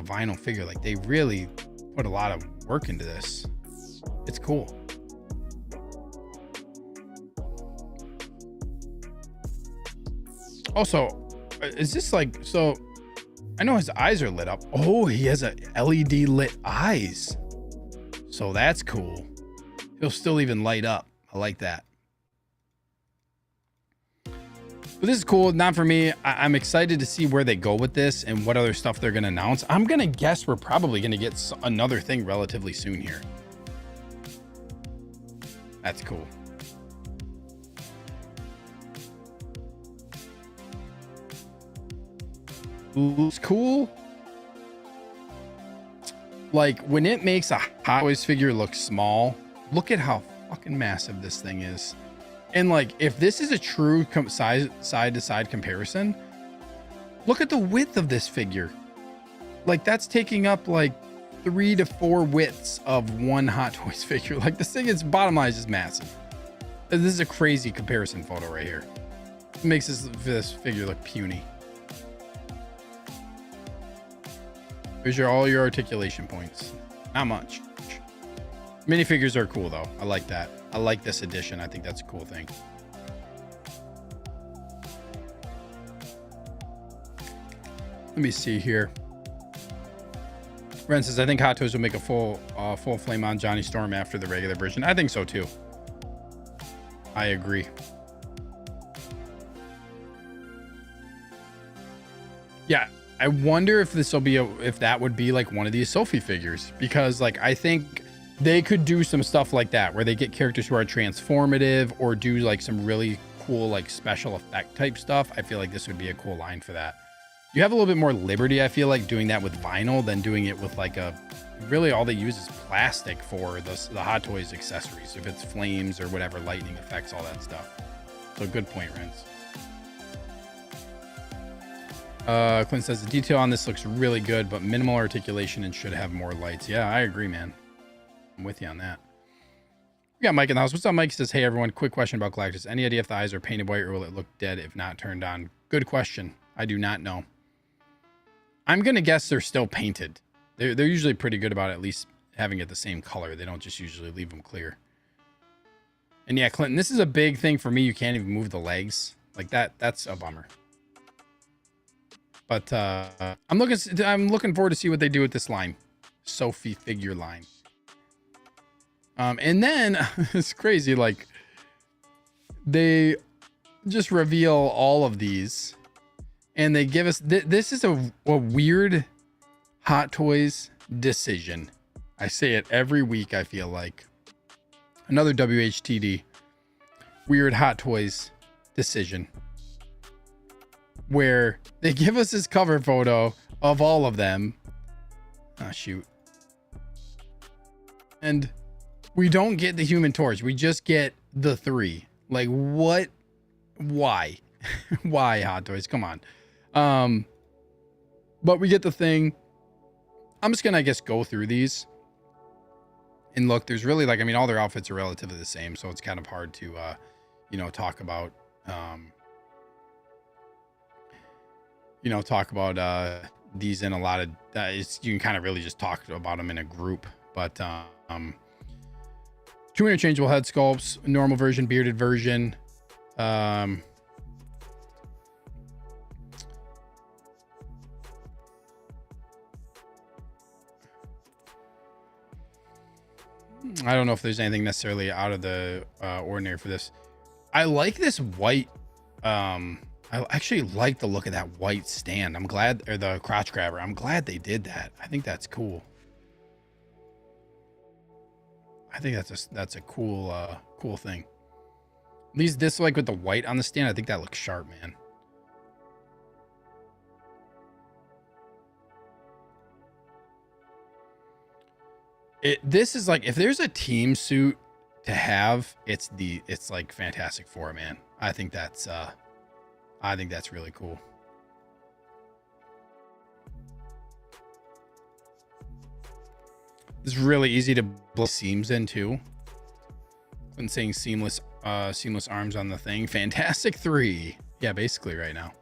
vinyl figure. Like they really put a lot of work into this. It's cool. Also, is this like, so I know his eyes are lit up. Oh, he has a LED lit eyes. So that's cool. He'll still even light up. I like that. But this is cool. Not for me. I'm excited to see where they go with this and what other stuff they're going to announce. I'm going to guess we're probably going to get another thing relatively soon here. That's cool. It's cool. Like when it makes a Hot Toys figure look small, look at how fucking massive this thing is. And like, if this is a true side to side comparison, look at the width of this figure. Like that's taking up like 3 to 4 widths of one Hot Toys figure. Like this thing is, bottom line, is just massive. This is a crazy comparison photo right here. It makes this figure look puny. Here's all your articulation points. Not much. Minifigures are cool though. I like that. I like this edition. I think that's a cool thing. Let me see here. Ren says, I think Hot Toys will make a full flame on Johnny Storm after the regular version. I think so too. I agree. Yeah, I wonder if this will be if that would be like one of these Sofvi figures, because like I think they could do some stuff like that where they get characters who are transformative or do like some really cool like special effect type stuff. I feel like this would be a cool line for that. You have a little bit more liberty, I feel like, doing that with vinyl than doing it with like a really all they use is plastic for the Hot Toys accessories, if it's flames or whatever, lightning effects, all that stuff. So good point, Renz. Clint says the detail on this looks really good, but minimal articulation and should have more lights. Yeah, I agree, man. I'm with you on that. We got Mike in the house. What's up, Mike? He says, hey, everyone. Quick question about Galactus. Any idea if the eyes are painted white or will it look dead if not turned on? Good question. I do not know. I'm going to guess they're still painted. They're usually pretty good about at least having it the same color. They don't just usually leave them clear. And yeah, Clinton, this is a big thing for me. You can't even move the legs. Like that's a bummer. But I'm looking forward to see what they do with this line. Sofvi figure line. And then it's crazy, like they just reveal all of these and they give us this is a weird Hot Toys decision. I say it every week. I feel like another WHTD weird Hot Toys decision where they give us this cover photo of all of them. Oh shoot. And we don't get the Human Torch. We just get the 3. Like what? Why? Why, Hot Toys? Come on. But we get the thing. I'm just gonna, I guess, go through these and look. There's really like, I mean, all their outfits are relatively the same, so it's kind of hard to, you know, talk about, these in a lot of. You can kind of really just talk about them in a group, but 2 interchangeable head sculpts, normal version, bearded version. I don't know if there's anything necessarily out of the ordinary for this. I like this white. I actually like the look of that white stand. I'm glad, or the crotch grabber. I'm glad they did that. I think that's cool. I think that's a cool cool thing. At least this, like with the white on the stand, I think that looks sharp, man. This is like, if there's a team suit to have, it's like Fantastic Four, man. I think that's really cool. It's really easy to blow seams in too. I'm saying seamless arms on the thing. Fantastic 3. Yeah, basically right now.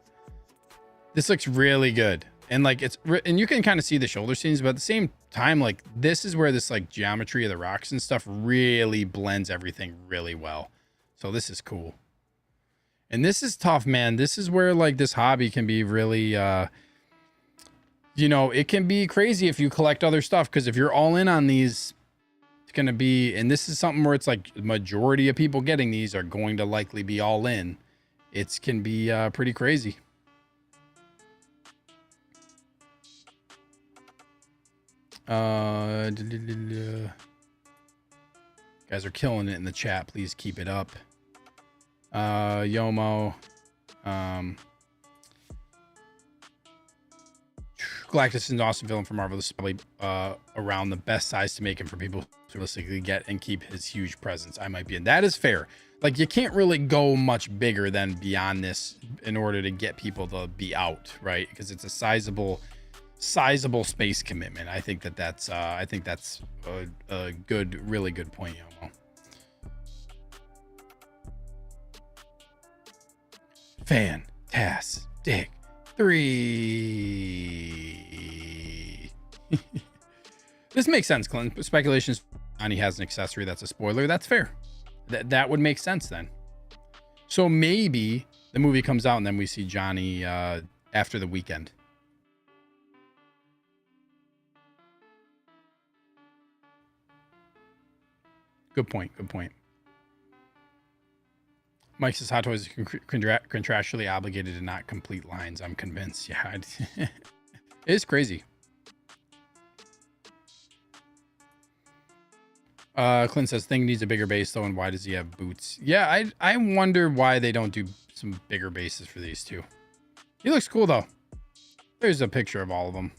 This looks really good. And like and you can kind of see the shoulder seams, but at the same time, like this is where this like geometry of the rocks and stuff really blends everything really well. So this is cool. And this is tough, man. This is where like this hobby can be really, you know, it can be crazy if you collect other stuff, because if you're all in on these, it's going to be, and this is something where it's like the majority of people getting these are going to likely be all in. It can be pretty crazy. Guys are killing it in the chat. Please keep it up. Yomo. Galactus is an awesome villain for Marvel. This is probably around the best size to make him for people to realistically get and keep his huge presence. I might be in. That is fair. Like you can't really go much bigger than beyond this in order to get people to be out, right? Because it's a sizable space commitment. I think that's a good, really good point, Yomo. Fantastic 3. This makes sense, Clint. Speculations Johnny has an accessory that's a spoiler. That's fair. That would make sense then. So maybe the movie comes out and then we see Johnny after the weekend. Good point. Good point. Mike says Hot Toys is contractually obligated to not complete lines. I'm convinced. Yeah, it is crazy. Clint says thing needs a bigger base though, and why does he have boots? Yeah, I wonder why they don't do some bigger bases for these two. He looks cool though. There's a picture of all of them.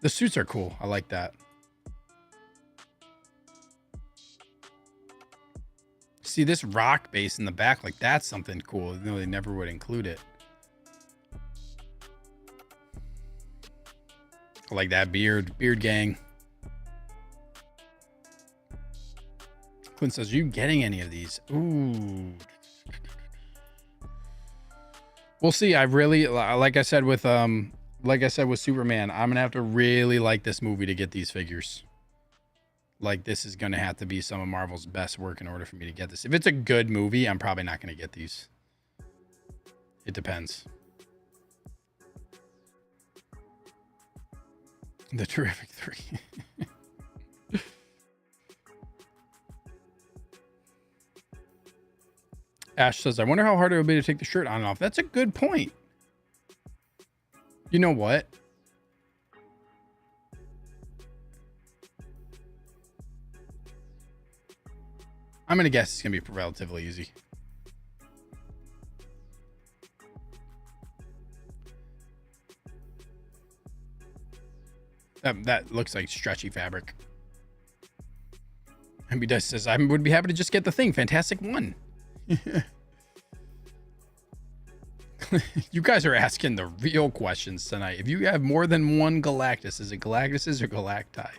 The suits are cool. I like that. See this rock base in the back, like that's something cool. No, they never would include it. I like that beard gang. Clint says, are you getting any of these? Ooh. We'll see. I really, like I said with Superman, I'm gonna have to really like this movie to get these figures. Like this is gonna have to be some of Marvel's best work in order for me to get this. If it's a good movie, I'm probably not gonna get these. It depends. The Terrific 3. Ash says, I wonder how hard it would be to take the shirt on and off. That's a good point. You know what? I'm going to guess it's going to be relatively easy. That looks like stretchy fabric. MB Dice says, I would be happy to just get the thing. Fantastic one. You guys are asking the real questions tonight. If you have more than one Galactus, is it Galactuses or Galacti?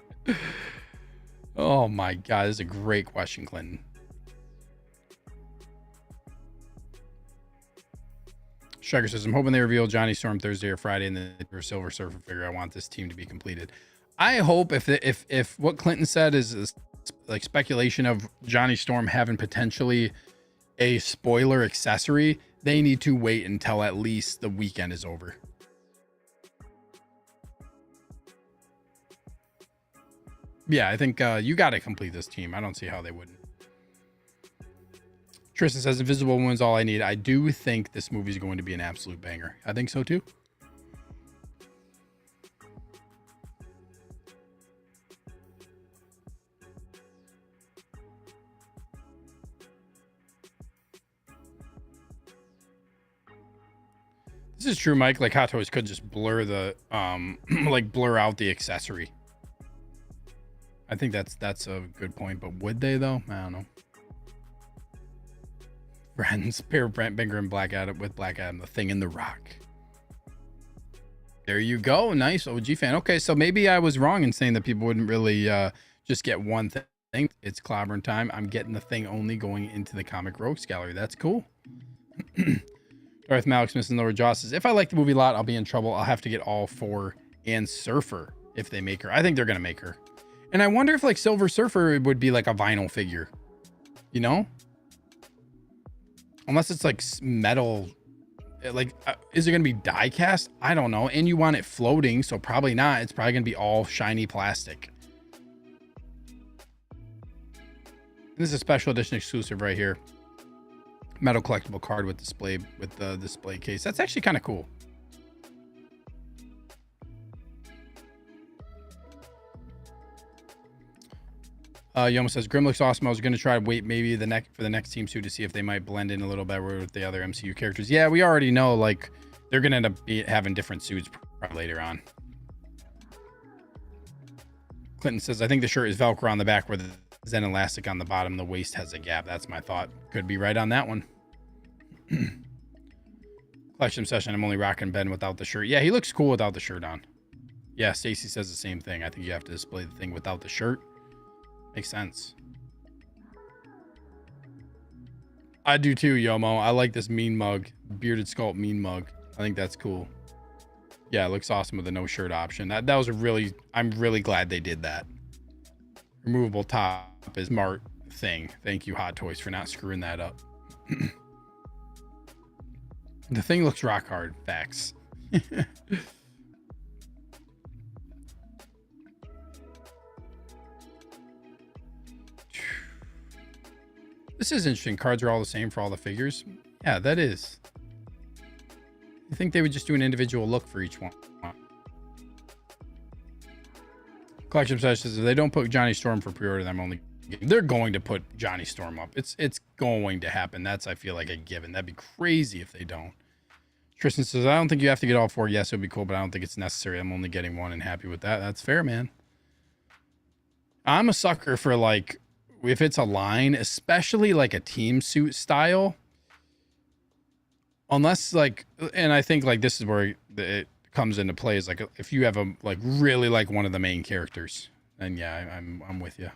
Oh my god, this is a great question, Clinton. Striker says, I'm hoping they reveal Johnny Storm Thursday or Friday and the Silver Surfer figure. I want this team to be completed. I hope if what Clinton said is like speculation of Johnny Storm having potentially a spoiler accessory, they need to wait until at least the weekend is over. Yeah, I think you got to complete this team. I don't see how they wouldn't. Tristan says Invisible Woman's all I need. I do think this movie is going to be an absolute banger. I think so too. This is true, Mike. Like Hot Toys could just blur the like blur out the accessory. I think that's a good point, but would they though? I don't know. Friends, pair of Brent Binger and Black Adam with Black Adam, the Thing in the Rock. There you go. Nice OG fan. Okay, so maybe I was wrong in saying that people wouldn't really just get one thing. It's clobbering time. I'm getting the Thing only going into the Comic Rogues Gallery. That's cool. Darth Malik Smith and Lower Jaw says, if I like the movie a lot, I'll be in trouble. I'll have to get all four and Surfer if they make her. I think they're going to make her. And I wonder if like Silver Surfer would be like a vinyl figure, you know? Unless it's like metal, like, is it going to be die cast? I don't know. And you want it floating, so probably not. It's probably going to be all shiny plastic. This is a special edition exclusive right here. Metal collectible card with display, with the display case. That's actually kind of cool. Yoma says Grim looks awesome. I was going to try to wait maybe for the next team suit to see if they might blend in a little better with the other MCU characters. Yeah, we already know like they're going to end up having different suits later on. Clinton says I think the shirt is Velcro on the back where the Zen elastic on the bottom. The waist has a gap. That's my thought. Could be right on that one. Collection session. I'm only rocking Ben without the shirt. Yeah, he looks cool without the shirt on. Yeah, Stacy says the same thing. I think you have to display the thing without the shirt. Makes sense. I do too, Yomo. I like this mean mug. Bearded sculpt mean mug. I think that's cool. Yeah, it looks awesome with the no shirt option. That was a really, I'm really glad they did that. Removable top is smart thing. Thank you, Hot Toys, for not screwing that up. The thing looks rock hard. Facts. This is interesting. Cards are all the same for all the figures. Yeah, that is. I think they would just do an individual look for each one. Collection says if they don't put Johnny Storm for pre-order, I'm only. They're going to put Johnny Storm up. It's going to happen. That's, I feel like, a given. That'd be crazy if they don't. Tristan says, I don't think you have to get all 4. Yes, it would be cool, but I don't think it's necessary. I'm only getting 1 and happy with that. That's fair, man. I'm a sucker for, like, if it's a line, especially like a team suit style. Unless, like, and I think, like, this is where it comes into play, is like if you have a, like, really like one of the main characters, then yeah, I'm with you.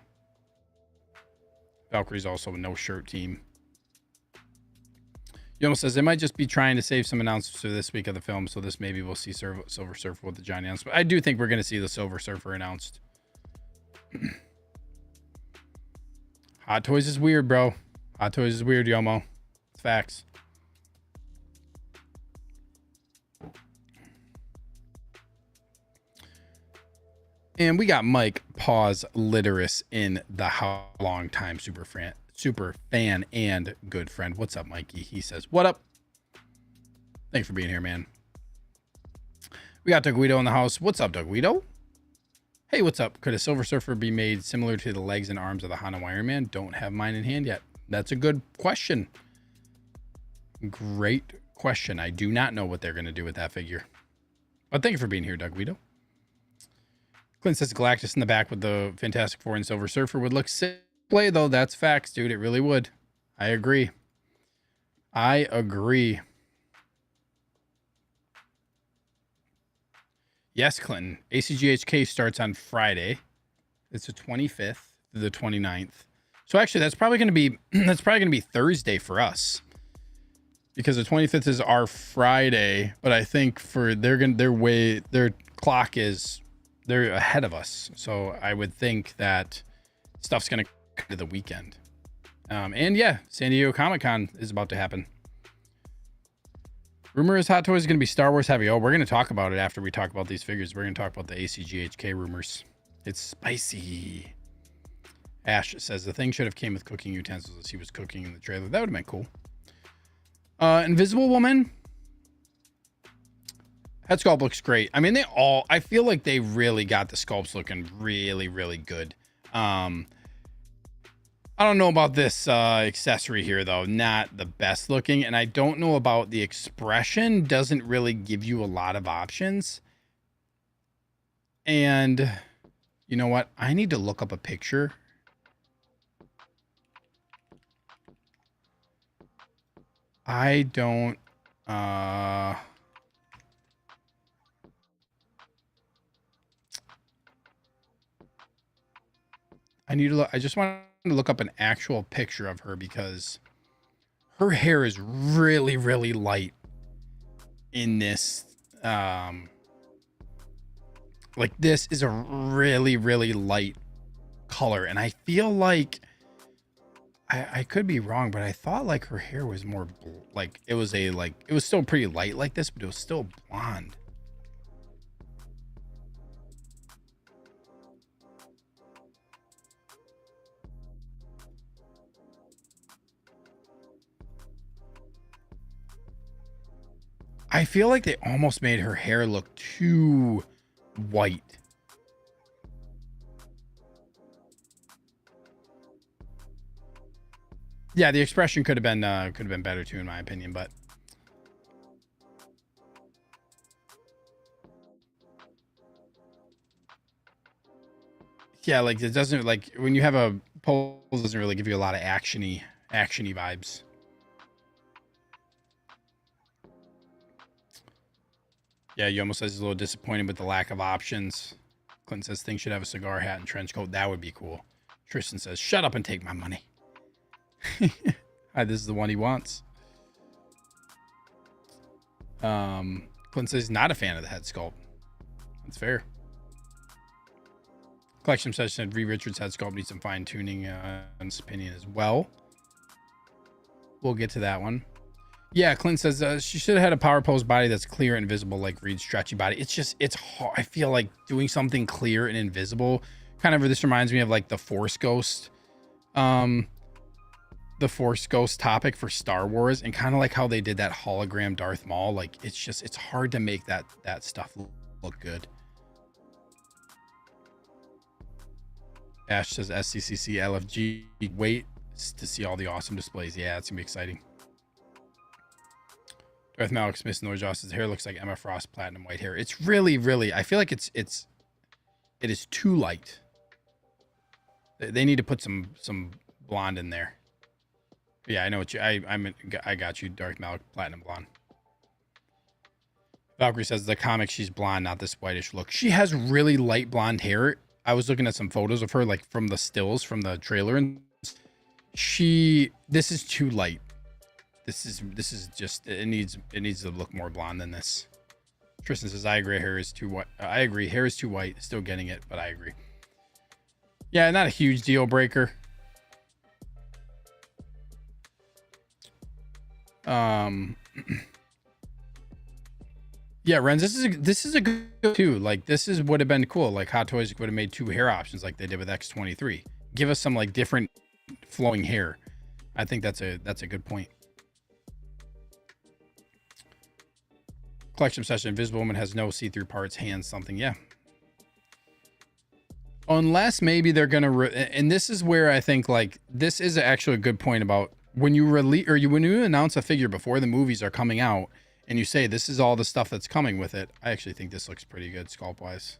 Valkyrie's also a no shirt team. Yomo says they might just be trying to save some announcements for this week of the film, so this maybe we'll see Silver Surfer with the giant announcement. I do think we're going to see the Silver Surfer announced. Hot Toys is weird, bro. Hot Toys is weird, Yomo. It's facts. And we got Mike Paws Literus in the how long time super fan and good friend. What's up, Mikey? He says, what up? Thanks for being here, man. We got Doug Guido in the house. What's up, Doug Guido? Hey, what's up? Could a Silver Surfer be made similar to the legs and arms of the Hanna Iron Man? Don't have mine in hand yet. That's a good question. Great question. I do not know what they're going to do with that figure. But thank you for being here, Doug Guido. Clint says Galactus in the back with the Fantastic Four and Silver Surfer would look sick. Play, though. That's facts, dude. It really would. I agree. I agree. Yes, Clinton. ACGHK starts on Friday. It's the 25th to the 29th. So actually, that's probably going to be Thursday for us, because the 25th is our Friday. But I think for their clock is. They're ahead of us, so I would think that stuff's gonna come to the weekend. And yeah, San Diego Comic-Con is about to happen. Rumor is Hot Toys is gonna be Star Wars heavy. Oh, we're gonna talk about it after we talk about these figures. We're gonna talk about the ACGHK rumors. It's spicy. Ash says the thing should have came with cooking utensils as he was cooking in the trailer. That would have been cool. Invisible Woman. That sculpt looks great. I mean, I feel like they really got the sculpts looking really, really good. I don't know about this accessory here, though. Not the best looking. And I don't know about the expression. Doesn't really give you a lot of options. And you know what? I need to look up a picture. I don't... I need to look. I just want to look up an actual picture of her, because her hair is really, really light in this. Like, this is a really, really light color, and I feel like I could be wrong, but I thought like her hair was more like it was still pretty light like this, but it was still blonde. I feel like they almost made her hair look too white. Yeah, the expression could have been better too, in my opinion, but yeah, like it doesn't, like when you have a pose, it doesn't really give you a lot of actiony vibes. Yeah, you almost says he's a little disappointed with the lack of options. Clinton says things should have a cigar hat and trench coat. That would be cool. Tristan says, shut up and take my money. Hi, this is the one he wants. Clinton says he's not a fan of the head sculpt. That's fair. Collection said Reed Richards' head sculpt needs some fine tuning, in his opinion as well. We'll get to that one. Yeah, Clint says she should have had a power pose body that's clear and invisible like Reed's stretchy body. It's hard. I feel like doing something clear and invisible, kind of, this reminds me of like the Force Ghost the Force Ghost topic for Star Wars, and kind of like how they did that hologram Darth Maul. Like it's hard to make that stuff look good. Ash says SCCC LFG. Wait to see all the awesome displays. Yeah, it's gonna be exciting. Darth Malik Smith Noise Joss's hair looks like Emma Frost platinum white hair. It's really, I feel like it is too light. They need to put some blonde in there. Yeah, I know what I got you, Darth Malik platinum blonde. Valkyrie says the comic she's blonde, not this whitish look. She has really light blonde hair. I was looking at some photos of her, like from the stills from the trailer, and this is too light. This is just, it needs to look more blonde than this. Tristan says I agree, hair is too white. I agree, hair is too white. Still getting it, but I agree. Yeah, not a huge deal breaker. Yeah, Renz, this is a good too. Like this would have been cool. Like Hot Toys would have made 2 hair options like they did with X23. Give us some like different flowing hair. I think that's a good point. Collection session. Invisible Woman has no see-through parts, hands, something. Yeah. Unless maybe they're gonna and this is where I think like this is actually a good point about when you release when you announce a figure before the movies are coming out and you say this is all the stuff that's coming with it. I actually think this looks pretty good sculpt wise.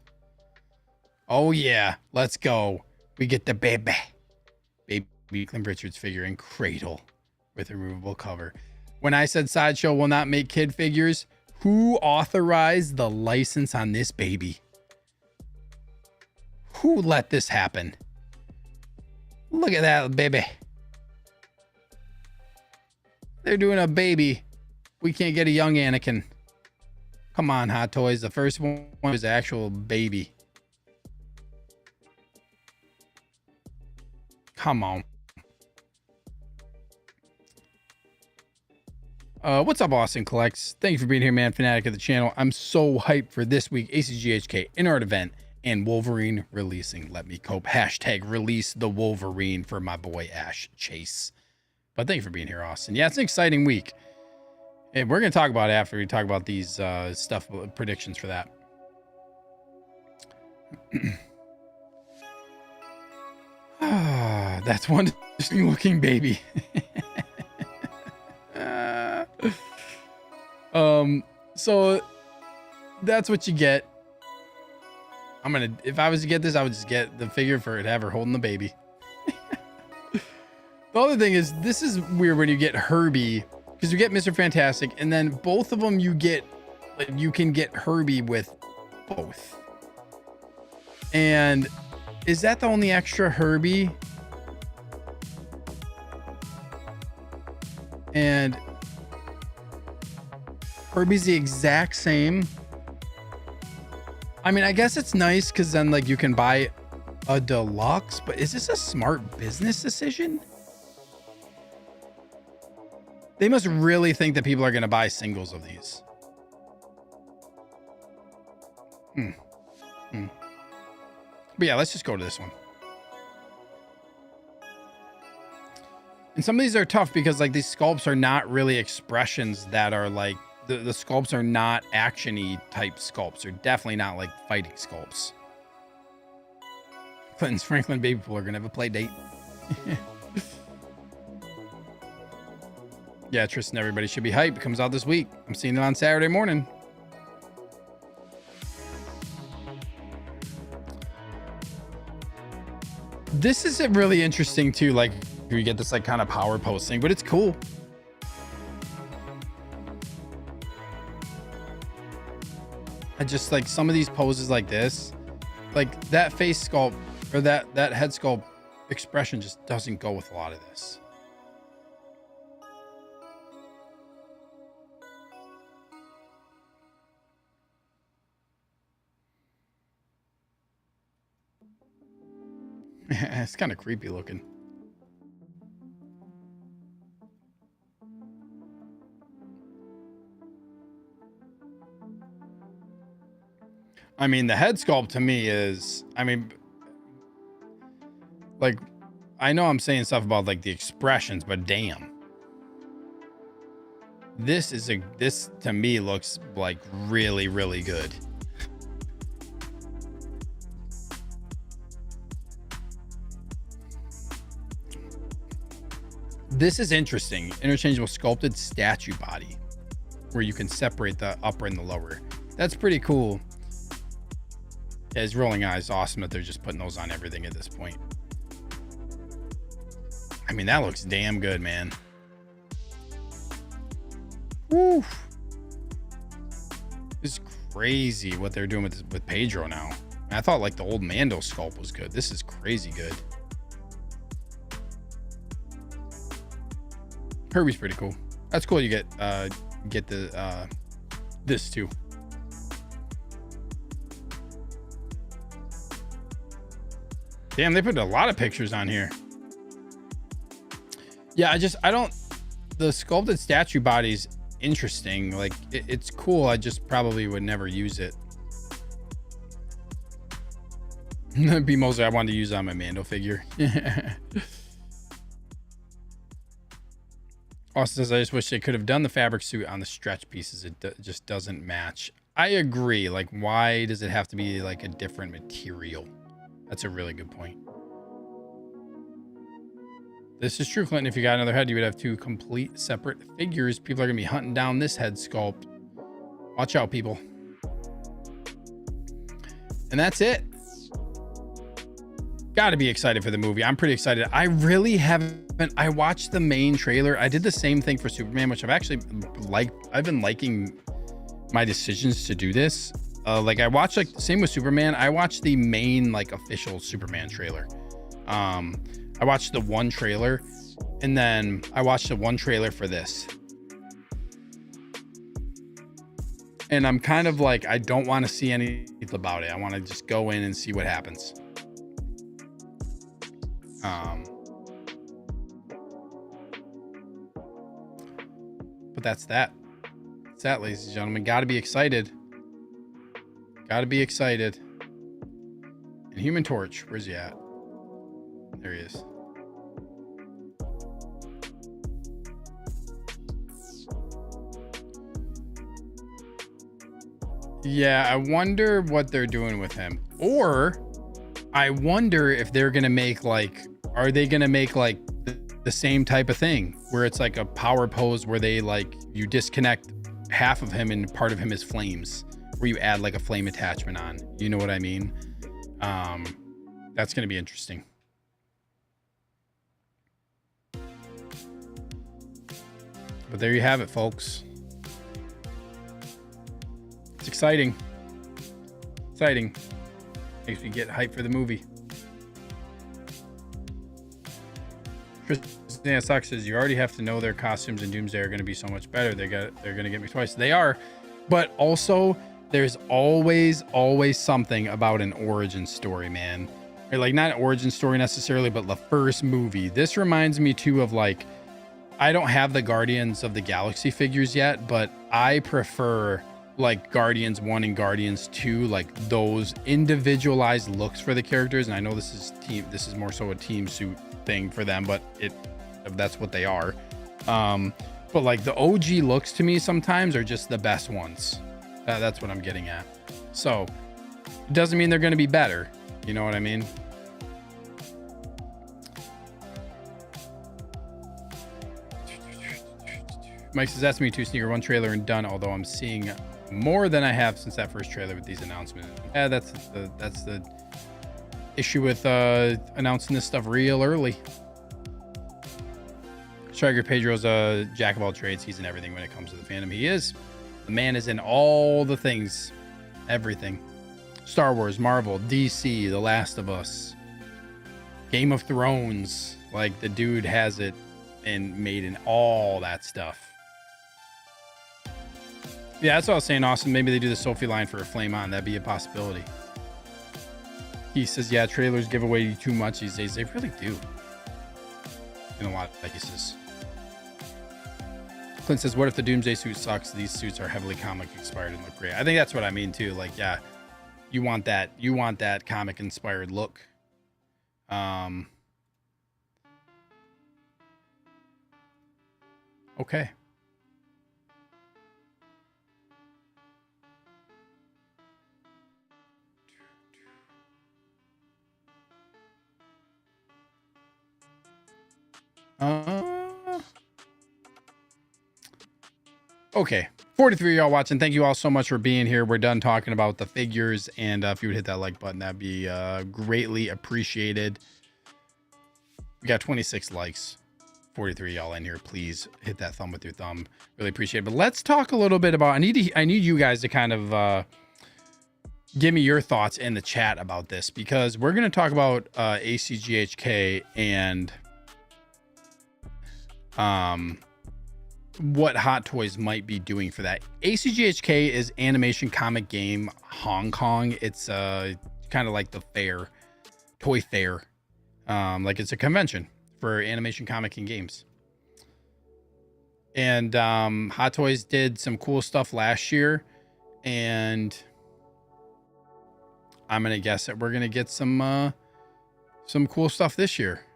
Oh yeah, let's go. We get the baby Clint Richards figure in Cradle with a removable cover. When I said Sideshow will not make kid figures, who authorized the license on this baby? Who let this happen? Look at that baby. They're doing a baby. We can't get a young Anakin. Come on, Hot Toys. The first one was actual baby. Come on. What's up, Austin Collects? Thank you for being here, man. Fanatic of the channel. I'm so hyped for this week. ACGHK in-art event and Wolverine releasing. Let me cope. Hashtag release the Wolverine for my boy Ash Chase. But thank you for being here, Austin. Yeah, it's an exciting week. And we're going to talk about it after we talk about these stuff predictions for that. That's one interesting looking baby. So that's what you get. If I was to get this, I would just get the figure for it to have her holding the baby. The other thing is, this is weird when you get Herbie, because you get Mr. Fantastic, and then both of them you get, like, you can get Herbie with both. And is that the only extra Herbie? And Herbie's the exact same. I mean, I guess it's nice because then like you can buy a deluxe, but is this a smart business decision? They must really think that people are going to buy singles of these. But yeah, let's just go to this one. And some of these are tough because like these sculpts are not really expressions that are like, the sculpts are not action-y type sculpts. They're definitely not like fighting sculpts. Clinton's Franklin baby pool are going to have a play date. Yeah, Tristan, everybody should be hyped. It comes out this week. I'm seeing it on Saturday morning. This is really interesting too. Like you get this like kind of power posting, but it's cool. I just like some of these poses like this, like that face sculpt or that head sculpt expression just doesn't go with a lot of this. It's kind of creepy looking. I mean, the head sculpt to me is, I mean, like, I know I'm saying stuff about like the expressions, but damn. This to me looks like really, really good. This is interesting. Interchangeable sculpted statue body where you can separate the upper and the lower. That's pretty cool. Yeah, his rolling eyes, awesome that they're just putting those on everything at this point. I mean, that looks damn good, man. Woo. It's crazy what they're doing with Pedro now. I thought like the old Mando sculpt was good. This is crazy good. Kirby's pretty cool. That's cool. You get the this too. Damn, they put a lot of pictures on here. Yeah, I don't. The sculpted statue body's interesting. Like it's cool. I just probably would never use it. That'd be mostly I wanted to use on my Mando figure. Austin says, I just wish they could have done the fabric suit on the stretch pieces. It just doesn't match. I agree. Like, why does it have to be like a different material? That's a really good point. This is true, Clinton. If you got another head, you would have two complete separate figures. People are going to be hunting down this head sculpt. Watch out, people. And that's it. Got to be excited for the movie. I'm pretty excited. I really haven't. I watched the main trailer. I did the same thing for Superman, which I've actually I've been liking my decisions to do this. Like I watched like same with Superman. I watched the main like official Superman trailer. I watched the one trailer and then I watched the one trailer for this. And I'm kind of like, I don't want to see anything about it. I want to just go in and see what happens. But that's that. That's that, ladies and gentlemen. Got to be excited. Got to be excited. And Human Torch, where's he at? There he is. Yeah, I wonder what they're doing with him. Or I wonder if they're going to make like, are they going to make like the same type of thing where it's like a power pose where they like, you disconnect half of him and part of him is flames, where you add like a flame attachment on, you know what I mean? That's going to be interesting. But there you have it, folks. It's exciting. Exciting. Makes me get hyped for the movie. Christina Sox says you already have to know their costumes in Doomsday are going to be so much better. They're going to get me twice. They are, but also there's always something about an origin story, man. Or like not an origin story necessarily, but the first movie. This reminds me too of like, I don't have the Guardians of the Galaxy figures yet, but I prefer like Guardians 1 and Guardians 2, like those individualized looks for the characters. And I know this is more so a team suit thing for them, but that's what they are. But like the OG looks to me sometimes are just the best ones. That's what I'm getting at. So it doesn't mean they're going to be better. You know what I mean? Mike says that's me too, Sneaker. One trailer and done, although I'm seeing more than I have since that first trailer with these announcements. Yeah, that's the issue with announcing this stuff real early. Striker Pedro's a jack of all trades. He's in everything when it comes to the fandom. He is. The man is in all the things. Everything. Star Wars, Marvel, DC, The Last of Us, Game of Thrones. Like the dude has it and made in all that stuff. Yeah, that's what I was saying, Austin. Maybe they do the Sofvi line for a flame on. That'd be a possibility. He says, yeah, trailers give away too much these days. They really do. In a lot of cases. Clint says, what if the Doomsday suit sucks? These suits are heavily comic inspired and look great. I think that's what I mean too. Like, yeah, you want that comic inspired look. Okay. Okay. 43 y'all watching. Thank you all so much for being here. We're done talking about the figures, and if you would hit that like button, that'd be greatly appreciated. We got 26 likes. 43 y'all in here. Please hit that thumb with your thumb. Really appreciate it. But let's talk a little bit about, I need you guys to kind of give me your thoughts in the chat about this, because we're going to talk about ACGHK and what Hot Toys might be doing for that. ACGHK is Animation Comic Game Hong Kong. It's kind of like the fair, toy fair. Like it's a convention for animation, comic, and games. And Hot Toys did some cool stuff last year, and I'm gonna guess that we're gonna get some cool stuff this year.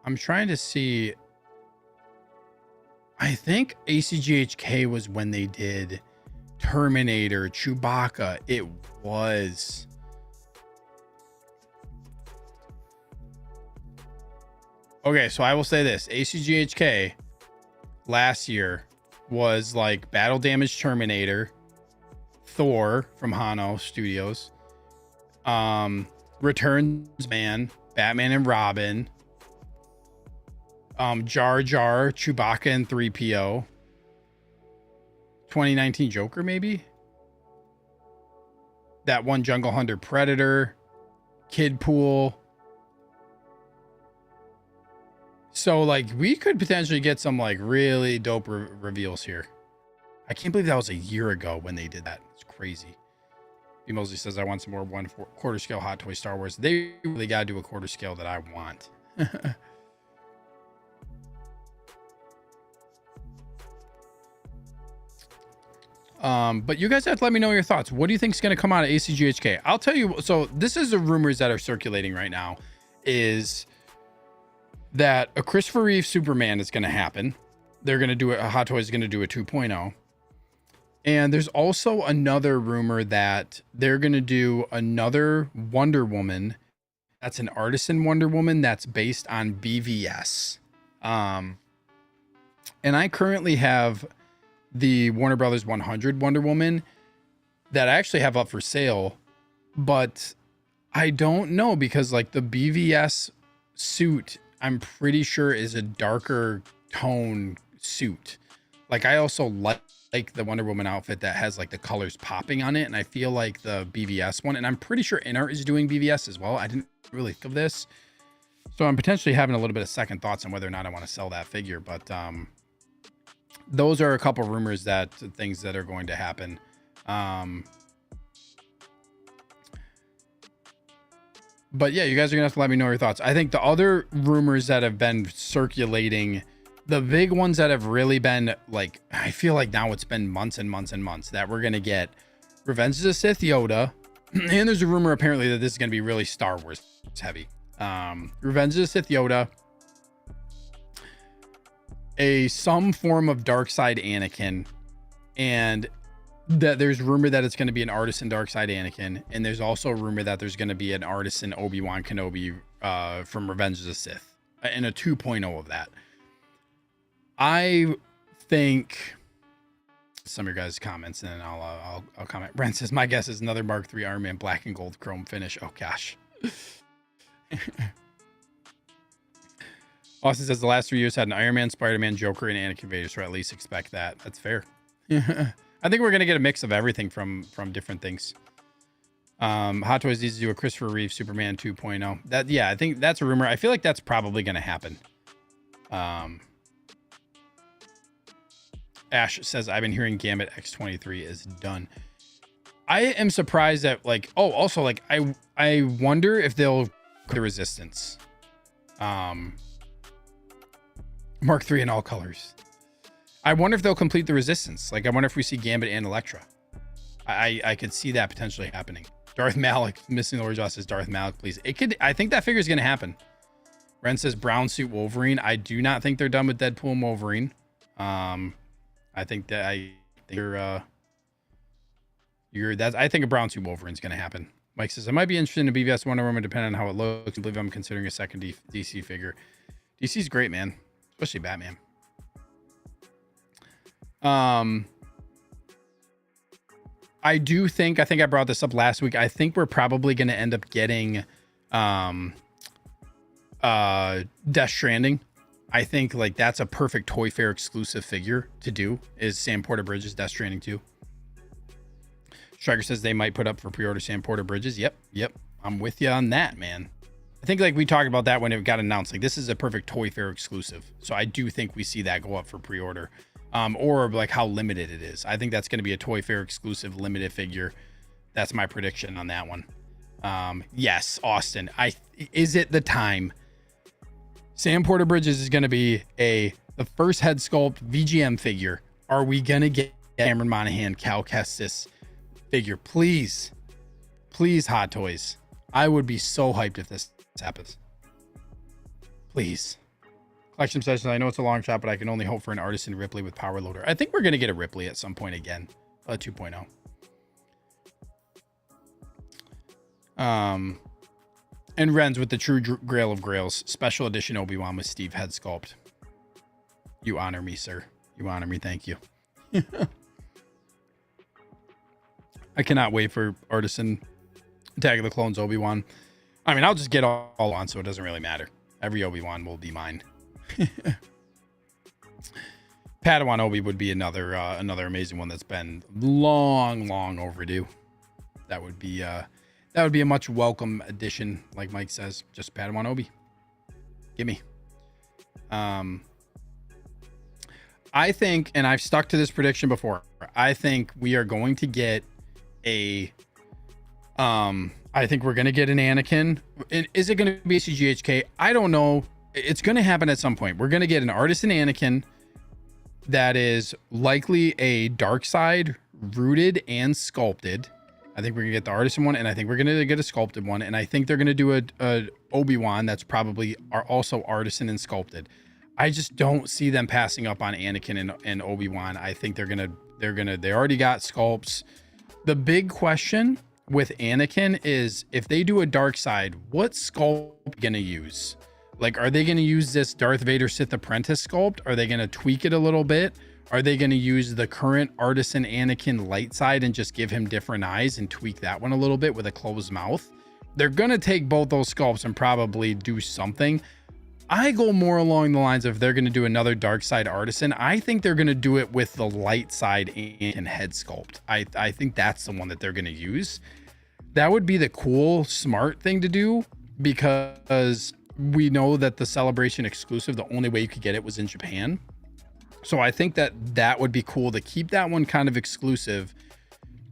I'm trying to see. I think ACGHK was when they did Terminator, Chewbacca. It was. Okay, so I will say this. ACGHK last year was like Battle Damage Terminator, Thor from Hano Studios, Returns Man, Batman and Robin, Jar Jar, Chewbacca and 3PO, 2019 Joker, maybe that one, Jungle Hunter Predator, Kid Pool. So like we could potentially get some like really dope reveals here. I can't believe that was a year ago when they did that. It's crazy. Mosley says, I want some more 1/4 scale Hot Toy Star Wars. They really got to do a 1/4 scale that I want. But you guys have to let me know your thoughts. What do you think is going to come out of ACGHK? I'll tell you. So this is the rumors that are circulating right now, is that a Christopher Reeve Superman is going to happen. They're going to do it. Hot Toys is going to do a 2.0. And there's also another rumor that they're going to do another Wonder Woman. That's an artisan Wonder Woman that's based on BVS. And I currently have the Warner Brothers 100 Wonder Woman that I actually have up for sale, but I don't know, because like the BVS suit, I'm pretty sure is a darker tone suit. Like I also like the Wonder Woman outfit that has like the colors popping on it, and I feel like the BVS one, and I'm pretty sure InArt is doing BVS as well. I didn't really think of this, so I'm potentially having a little bit of second thoughts on whether or not I want to sell that figure. But those are a couple rumors, that things that are going to happen. But yeah, you guys are gonna have to let me know your thoughts. I think the other rumors that have been circulating, the big ones that have really been like, I feel like now it's been months and months and months, that we're gonna get Revenge of the Sith Yoda. And there's a rumor apparently that this is gonna be really Star Wars heavy. Revenge of the Sith Yoda, some form of dark side Anakin, and that there's rumor that it's going to be an artisan dark side Anakin, and there's also a rumor that there's going to be an artisan Obi-Wan Kenobi from Revenge of the Sith, and a 2.0 of that. I think some of your guys' comments, and then I'll comment. Brent says, my guess is another Mark III Iron Man black and gold chrome finish. Oh gosh. Austin says the last 3 years had an Iron Man, Spider-Man, Joker, and Anakin Vader, so at least expect that. That's fair. I think we're gonna get a mix of everything from different things. Hot Toys needs to do a Christopher Reeve Superman 2.0. That, yeah, I think that's a rumor. I feel like that's probably gonna happen. Ash says, I've been hearing Gambit X23 is done. I am surprised that, like, oh, also, like, I wonder if they'll the Resistance. Mark III in all colors. I wonder if they'll complete the Resistance. Like, I wonder if we see Gambit and Elektra. I could see that potentially happening. Darth Malik, missing the word says Darth Malik, please. It could. I think that figure is going to happen. Ren says brown suit Wolverine. I do not think they're done with Deadpool and Wolverine. I think that I think I think a brown suit Wolverine is going to happen. Mike says I might be interested in a BVS Wonder Woman depending on how it looks. I believe I'm considering a second DC figure. DC's great, man, especially Batman. I think I brought this up last week. I think we're probably going to end up getting Death Stranding. I think like that's a perfect Toy Fair exclusive figure to do, is Sam Porter Bridges Death Stranding 2. Striker says they might put up for pre-order Sam Porter Bridges. Yep. I'm with you on that, man. I think like we talked about that when it got announced. Like this is a perfect Toy Fair exclusive. So I do think we see that go up for pre-order. Or like how limited it is. I think that's going to be a Toy Fair exclusive limited figure. That's my prediction on that one. Yes, Austin. Is it the time? Sam Porter Bridges is going to be the first head sculpt VGM figure. Are we going to get Cameron Monaghan Cal Kestis figure? Please, Hot Toys. I would be so hyped if this happens. Please. Collection sessions. I know it's a long shot, but I can only hope for an Artisan Ripley with Power Loader. I think we're going to get a Ripley at some point again. 2.0. And Ren's with the true Grail of Grails. Special edition Obi-Wan with Steve head sculpt. You honor me, sir. You honor me. Thank you. I cannot wait for Artisan Attack of the Clones Obi-Wan. I mean, I'll just get all on, so it doesn't really matter. Every Obi-Wan will be mine. Padawan Obi would be another amazing one that's been long overdue. That would be a much welcome addition, like Mike says. Just Padawan Obi. Gimme. I think, and I've stuck to this prediction before, I think we are going to get I think we're going to get an Anakin. Is it going to be a CGHK? I don't know. It's going to happen at some point. We're going to get an Artisan Anakin that is likely a dark side rooted and sculpted. I think we're going to get the Artisan one, and I think we're going to get a sculpted one, and I think they're going to do a Obi-Wan that's probably also Artisan and sculpted. I just don't see them passing up on Anakin and Obi-Wan. I think they already got sculpts. The big question with Anakin is if they do a dark side, what sculpt are they going to use? Like, are they going to use this Darth Vader Sith Apprentice sculpt? Are they going to tweak it a little bit? Are they going to use the current Artisan Anakin light side and just give him different eyes and tweak that one a little bit with a closed mouth? They're going to take both those sculpts and probably do something. I go more along the lines of they're going to do another dark side Artisan. I think they're going to do it with the light side and head sculpt. I think that's the one that they're going to use. That would be the cool, smart thing to do, because we know that the Celebration exclusive, the only way you could get it was in Japan. So I think that would be cool to keep that one kind of exclusive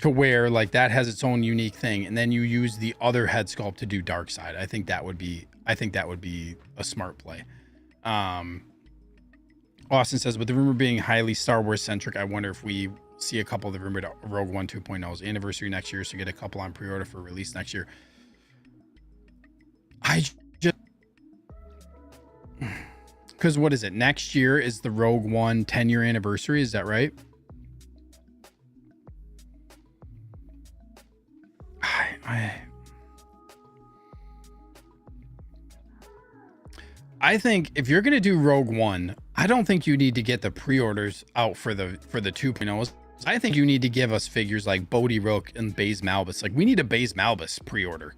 to where like that has its own unique thing. And then you use the other head sculpt to do dark side. I think that would be a smart play. Austin says, with the rumor being highly Star Wars centric, I wonder if we see a couple of the rumored Rogue One 2.0's anniversary next year, so get a couple on pre-order for release next year. Because what is it? Next year is the Rogue One 10-year anniversary. Is that right? I think if you're going to do Rogue One, I don't think you need to get the pre-orders out for the 2.0s. I think you need to give us figures like Bodhi Rook and Baze Malbus. Like, we need a Baze Malbus pre-order.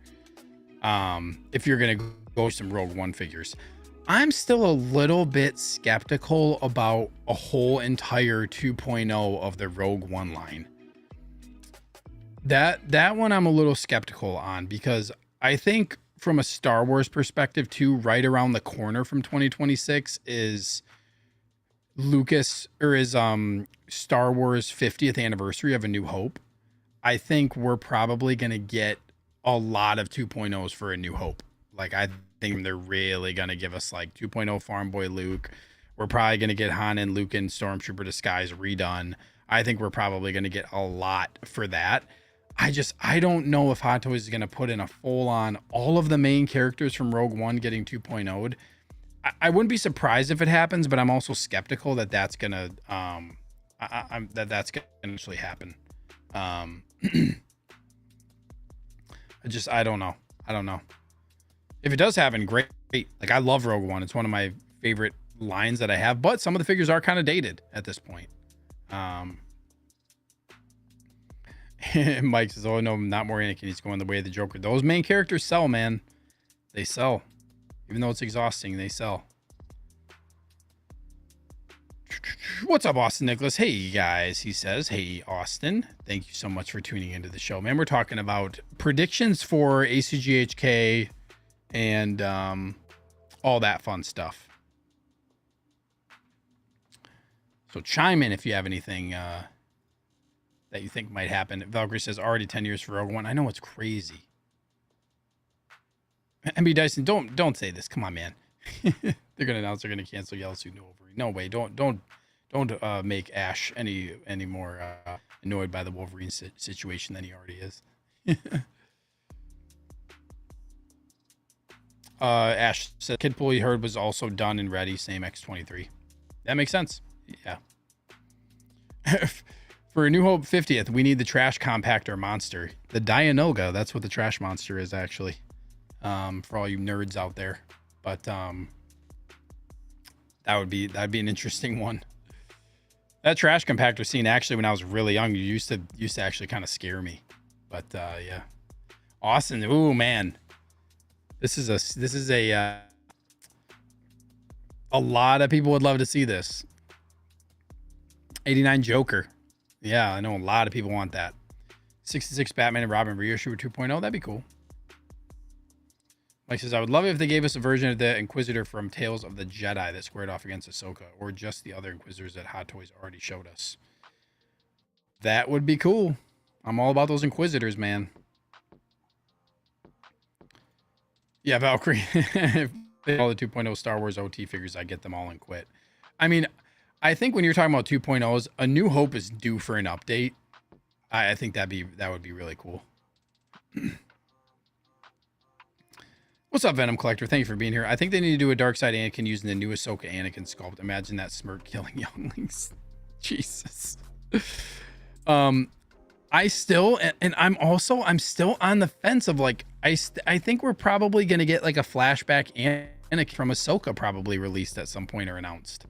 If you're going to go some Rogue One figures. I'm still a little bit skeptical about a whole entire 2.0 of the Rogue One line. That one I'm a little skeptical on, because I think from a Star Wars perspective too, right around the corner from 2026 is Star Wars 50th anniversary of A New Hope. I think we're probably going to get a lot of 2.0s for A New Hope. Like, I think they're really going to give us like 2.0 Farm Boy Luke. We're probably going to get Han and Luke in Stormtrooper disguise redone. I think we're probably going to get a lot for that. I don't know if Hot Toys is going to put in a full on all of the main characters from Rogue One getting 2.0'd. I wouldn't be surprised if it happens, but I'm also skeptical that that's gonna that's gonna actually happen. I don't know. I don't know. If it does happen, great. Like, I love Rogue One. It's one of my favorite lines that I have, but some of the figures are kind of dated at this point. Mike says, oh no, not more Anakin. He's going the way of the Joker. Those main characters sell, man. They sell. Even though it's exhausting, they sell. What's up, Austin Nicholas? Hey, guys, he says. Hey, Austin. Thank you so much for tuning into the show, man. We're talking about predictions for ACGHK and all that fun stuff. So chime in if you have anything that you think might happen. Valkyrie says, already 10 years for Rogue One. I know, it's crazy. MB Dyson, don't say this. Come on, man. They're gonna announce they're gonna cancel Yellow Suit, no Wolverine. No way. Don't make Ash any more annoyed by the Wolverine situation than he already is. Ash said Kid Pool he heard was also done and ready. Same X23. That makes sense. Yeah. For a New Hope 50th, we need the trash compactor monster. The Dianoga. That's what the trash monster is, actually. For all you nerds out there. But that'd be an interesting one. That trash compactor scene, actually, when I was really young, used to actually kind of scare me. But yeah. Austin, ooh man. This is a lot of people would love to see this. 89 Joker. Yeah, I know a lot of people want that. 66 Batman and Robin reissue 2.0. That'd be cool. Mike says, I would love it if they gave us a version of the Inquisitor from Tales of the Jedi that squared off against Ahsoka, or just the other Inquisitors that Hot Toys already showed us. That would be cool. I'm all about those Inquisitors, man. Yeah, Valkyrie. If they all the 2.0 Star Wars OT figures, I get them all and quit. I mean, I think when you're talking about 2.0s, A New Hope is due for an update. I think that would be really cool. What's up, Venom Collector? Thank you for being here. I think they need to do a Dark Side Anakin using the new Ahsoka Anakin sculpt. Imagine that smirk killing younglings. Jesus. I still, and I'm still on the fence of like, I think we're probably going to get like a flashback Anakin from Ahsoka probably released at some point or announced.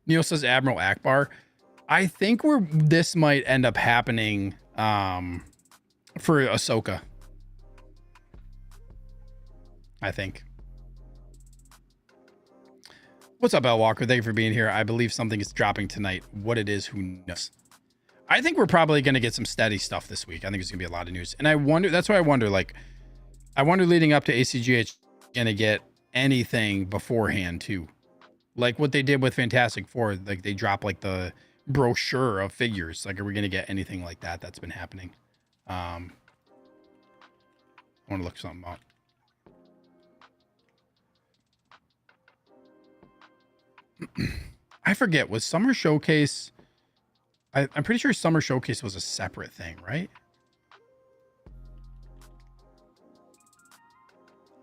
Neil says Admiral Akbar. I think this might end up happening for Ahsoka. I think. What's up, El Walker? Thank you for being here. I believe something is dropping tonight. What it is, who knows? I think we're probably going to get some steady stuff this week. I think it's going to be a lot of news. And I wonder, that's why I wonder, like, I wonder leading up to ACGH going to get anything beforehand too. Like what they did with Fantastic Four. Like they drop like the brochure of figures. Like, are we going to get anything like that that's been happening? I want to look something up. I forget, was Summer Showcase, I'm pretty sure Summer Showcase was a separate thing, right?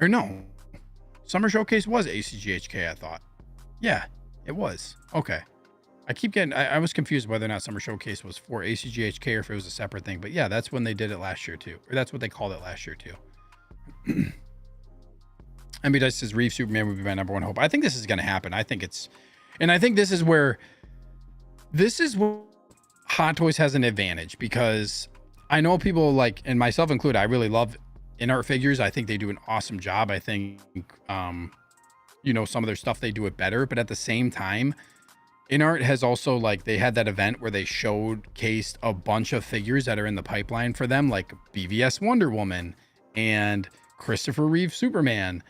Or no, Summer Showcase was ACGHK, I thought. Yeah, it was. Okay. I keep getting, I was confused whether or not Summer Showcase was for ACGHK or if it was a separate thing, but yeah, that's when they did it last year too. Or that's what they called it last year too. MB Dice says Reeve Superman would be my number one hope. I think this is going to happen. I think this is where Hot Toys has an advantage, because I know people like, and myself included, I really love in-art figures. I think they do an awesome job. I think, you know, some of their stuff, they do it better, but at the same time, in-art has also, like, they had that event where they showcased a bunch of figures that are in the pipeline for them, like BVS Wonder Woman and Christopher Reeve Superman.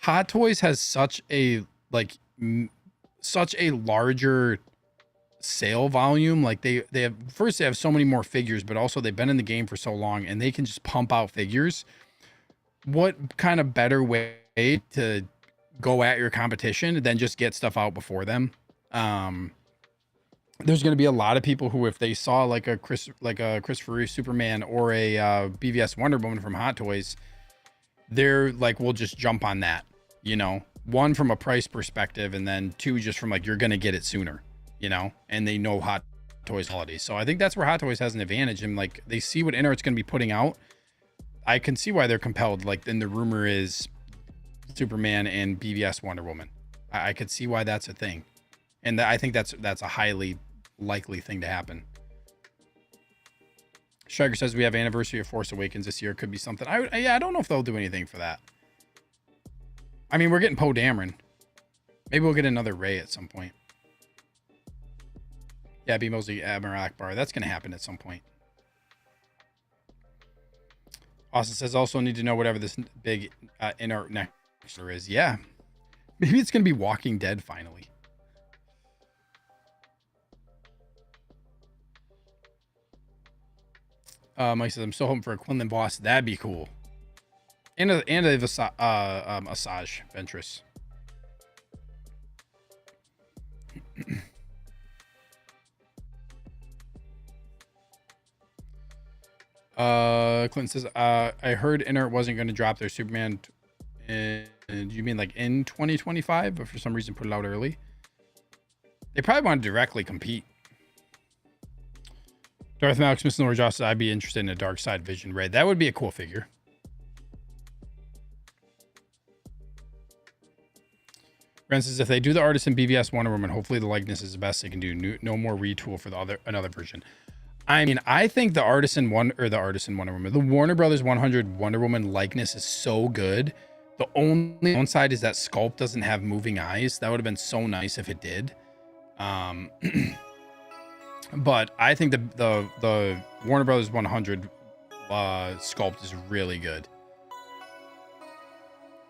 Hot Toys has such a larger sale volume. Like they have so many more figures, but also they've been in the game for so long and they can just pump out figures. What kind of better way to go at your competition than just get stuff out before them? There's going to be a lot of people who, if they saw like a Christopher Reeve Superman or a BVS Wonder Woman from Hot Toys, they're like, we'll just jump on that. you know, one from a price perspective, and then two just from like you're gonna get it sooner, you know, and they know Hot Toys quality. So I think that's where Hot Toys has an advantage, and like they see what Inert's gonna be putting out. I can see why they're compelled. Like then the rumor is Superman and BVS Wonder Woman. I could see why that's a thing, and I think that's a highly likely thing to happen. Striker says we have anniversary of Force Awakens this year. Could be something. I don't know if they'll do anything for that. I mean, we're getting Poe Dameron. Maybe we'll get another Rey at some point. Yeah, B Mosley, Admiral Akbar. That's going to happen at some point. Austin says also need to know whatever this big Inart next is. Yeah. Maybe it's going to be Walking Dead finally. Mike says, I'm still hoping for a Quinlan boss. That'd be cool. And a Asajj Ventress. Clinton says, I heard Inert wasn't going to drop their Superman. Do you mean like in 2025? But for some reason put it out early? They probably want to directly compete. Darth Malix, Smith, and Josh says, I'd be interested in a Dark Side Vision Red. That would be a cool figure. Ren says, if they do the artist in BVS Wonder Woman, hopefully the likeness is the best they can do. No more retool for the another version. I mean, I think the Artisan Wonder Woman, the Warner Brothers 100 Wonder Woman likeness is so good. The only downside is that sculpt doesn't have moving eyes. That would have been so nice if it did. But I think the Warner Brothers 100 sculpt is really good.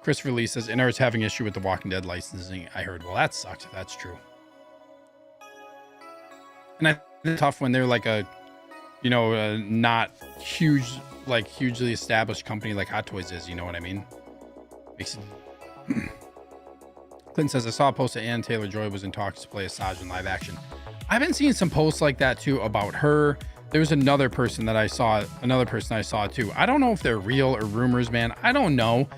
Christopher Lee says, Inart's having issue with the Walking Dead licensing. I heard. Well, that sucks if that's true. And I think it's tough when they're like a, you know, not huge, like hugely established company like Hot Toys is. You know what I mean? Makes it... Clinton says, I saw a post that Ann Taylor-Joy was in talks to play Asajj in live action. I've been seeing some posts like that too about her. There was another person I saw too. I don't know if they're real or rumors, man. I don't know.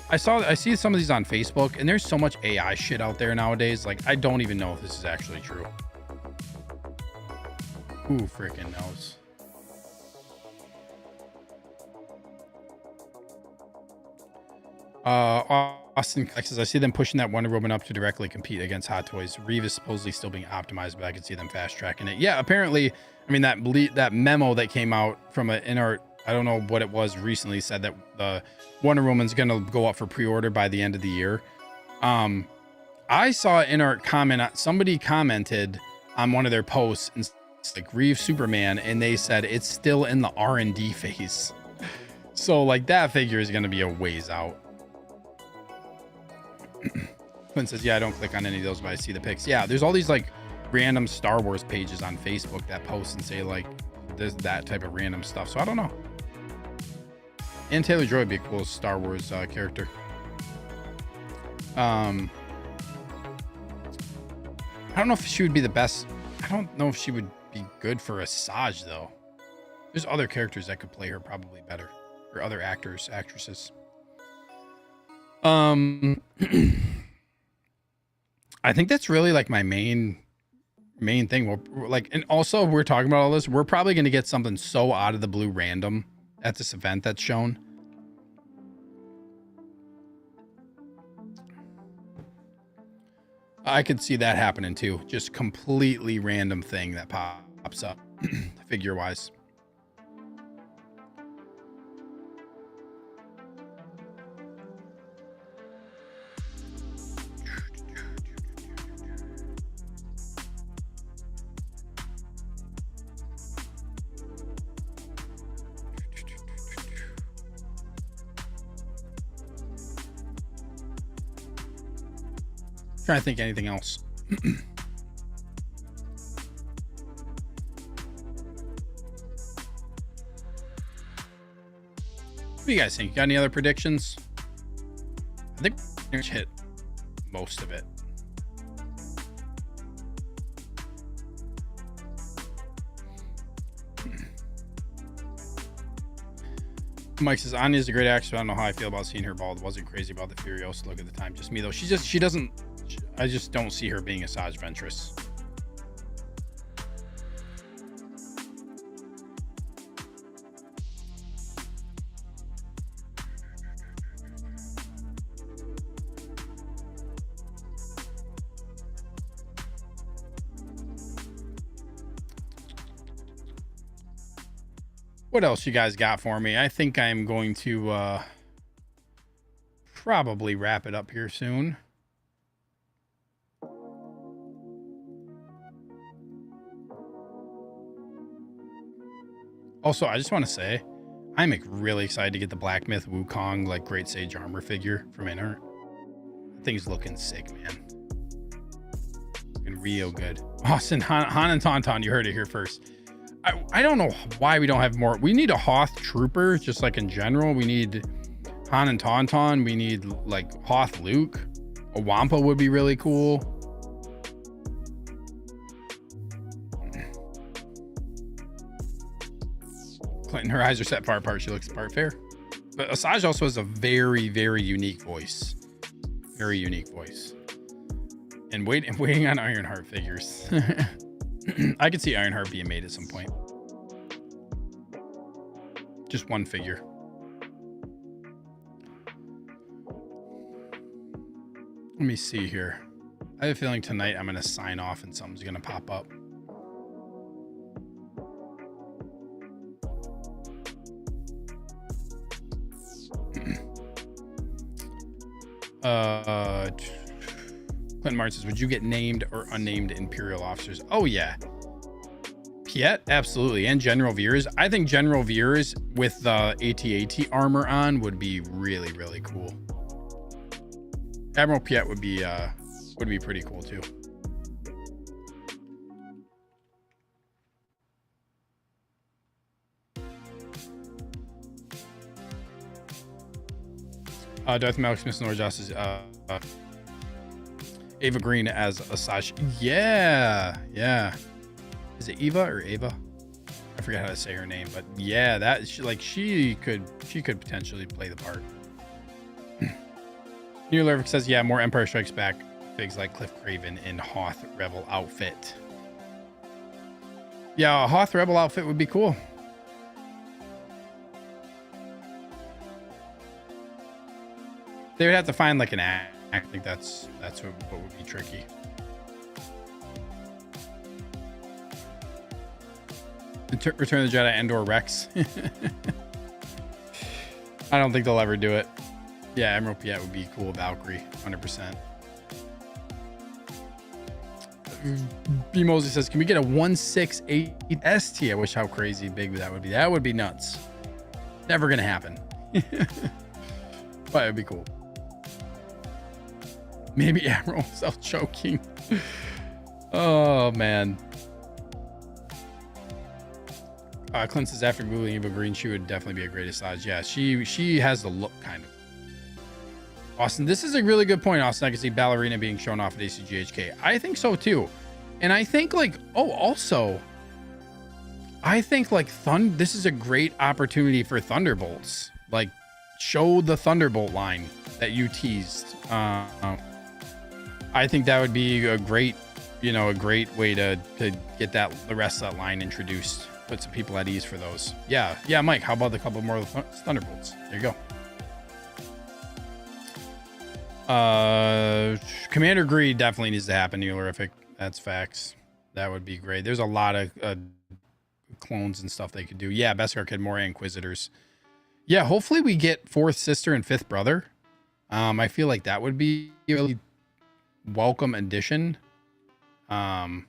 I see some of these on Facebook, and there's so much AI shit out there nowadays. Like, I don't even know if this is actually true. Who freaking knows? Austin says, I see them pushing that Wonder Woman up to directly compete against Hot Toys. Reeve is supposedly still being optimized, but I could see them fast tracking it. Yeah, apparently, I mean, that memo that came out from an Inart, I don't know what it was recently, said that the Wonder Woman's going to go up for pre-order by the end of the year. I saw Inart comment, somebody commented on one of their posts, and like Reeve Superman, and they said it's still in the R&D phase. So like that figure is going to be a ways out. Clint says, yeah, I don't click on any of those, but I see the pics. Yeah, there's all these like random Star Wars pages on Facebook that post and say like there's that type of random stuff. So I don't know. And Taylor-Joy would be a cool Star Wars character. I don't know if she would be the best. I don't know if she would be good for Asajj though. There's other characters that could play her probably better, or other actresses. I think that's really like my main thing. We're like, and also we're talking about all this. We're probably going to get something so out of the blue random at this event that's shown. I could see that happening too. Just completely random thing that pops up figure wise. Trying to think anything else. What do you guys think? Got any other predictions? I think we hit most of it. Mike says Anya's a great actress. I don't know how I feel about seeing her bald. Wasn't crazy about the Furiosa look at the time. Just me though. She doesn't. I just don't see her being a Saj Ventress. What else you guys got for me? I think I'm going to probably wrap it up here soon. Also, I just want to say, I'm really excited to get the Black Myth Wukong, like Great Sage armor figure from Inart. That thing's looking sick, man. Looking real good. Austin, Han and Tauntaun, you heard it here first. I don't know why we don't have more. We need a Hoth Trooper, just like in general. We need Han and Tauntaun. We need like Hoth Luke. A Wampa would be really cool. Clinton, her eyes are set far apart. She looks part fair. But Asajj also has a very, very unique voice. Very unique voice. And waiting on Ironheart figures. I could see Ironheart being made at some point. Just one figure. Let me see here. I have a feeling tonight I'm going to sign off and something's going to pop up. Clinton Martin says, would you get named or unnamed Imperial officers? Oh yeah, Piet, absolutely. And General Veers. I think General Veers with the AT-AT armor on would be really, really cool. Admiral Piet would be pretty cool too. Darth Malak Smith Norjas is Ava Green as Asajj. Yeah. Is it Eva or Ava? I forget how to say her name, but yeah, that she could potentially play the part. New Lervick says, yeah, more Empire Strikes Back figs like Cliff Craven in Hoth Rebel outfit. Yeah, a Hoth Rebel outfit would be cool. They would have to find like an act. I think that's what would be tricky. Return of the Jedi Endor Rex. I don't think they'll ever do it. Yeah, Emerald Piet would be cool. Valkyrie, 100%. B. Mosley says, can we get a 168 ST? I wish how crazy big that would be. That would be nuts. Never gonna happen. But it would be cool. Maybe Admiral self-choking. Oh, man. Clint says, after Googling Eva Green, she would definitely be a great Asajj. Yeah, she has the look, kind of. Austin, this is a really good point, Austin. I can see Ballerina being shown off at ACGHK. I think so, too. And I think, like, also, I think, like, this is a great opportunity for Thunderbolts. Like, show the Thunderbolt line that you teased. I think that would be a great, a great way to get the rest of that line introduced. Put some people at ease for those. Yeah, Mike, how about a couple more of the Thunderbolts? There you go. Commander Greed definitely needs to happen, Neolerific. That's facts. That would be great. There's a lot of clones and stuff they could do. Yeah, Beskar had more Inquisitors. Yeah, hopefully we get fourth sister and fifth brother. I feel like that would be a really welcome addition. That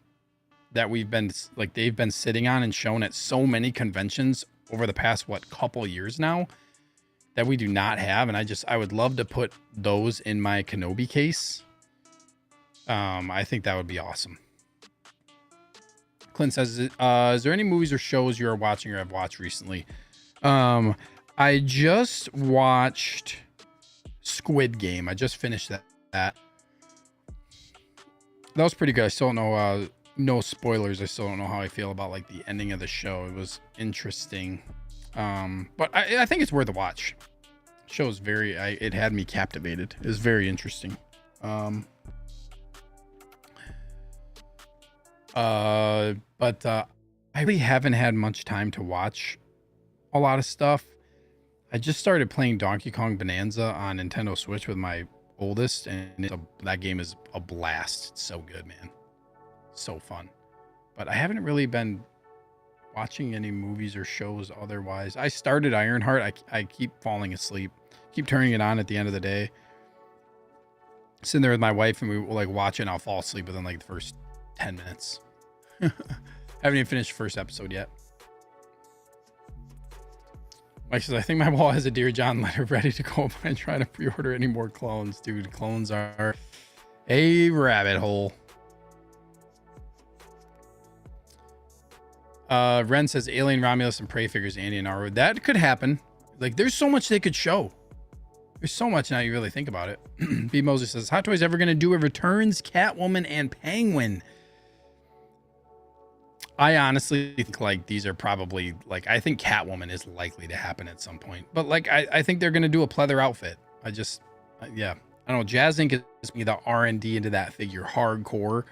they've been sitting on and shown at so many conventions over the past couple years now that we do not have, and I would love to put those in my Kenobi case. I think that would be awesome. Clint says, is there any movies or shows you are watching or have watched recently? I just watched Squid Game. I just finished that. That was pretty good. I still don't know, no spoilers. I still don't know how I feel about like the ending of the show. It was interesting. But I think it's worth a watch. Show's it had me captivated. It was very interesting. But I really haven't had much time to watch a lot of stuff. I just started playing Donkey Kong Bonanza on Nintendo Switch with my oldest, and that game is a blast. It's so good, man. So fun. But I haven't really been watching any movies or shows otherwise. I started Ironheart. I keep falling asleep. Keep turning it on at the end of the day. Sitting there with my wife, and we will like watch it, and I'll fall asleep within like the first 10 minutes. Haven't even finished the first episode yet. Mike says, I think my wall has a Dear John letter ready to go if I try to pre-order any more clones. Dude, clones are a rabbit hole. Ren says Alien, Romulus, and Prey figures, Andy and Aru. That could happen. Like, there's so much they could show. There's so much now you really think about it. B. Moses says, Hot Toys ever going to do a Returns, Catwoman, and Penguin? I honestly think like these are probably like, I think Catwoman is likely to happen at some point. But like, I think they're going to do a pleather outfit. Yeah. I don't know. Jazz Inc. is me the R&D into that figure hardcore.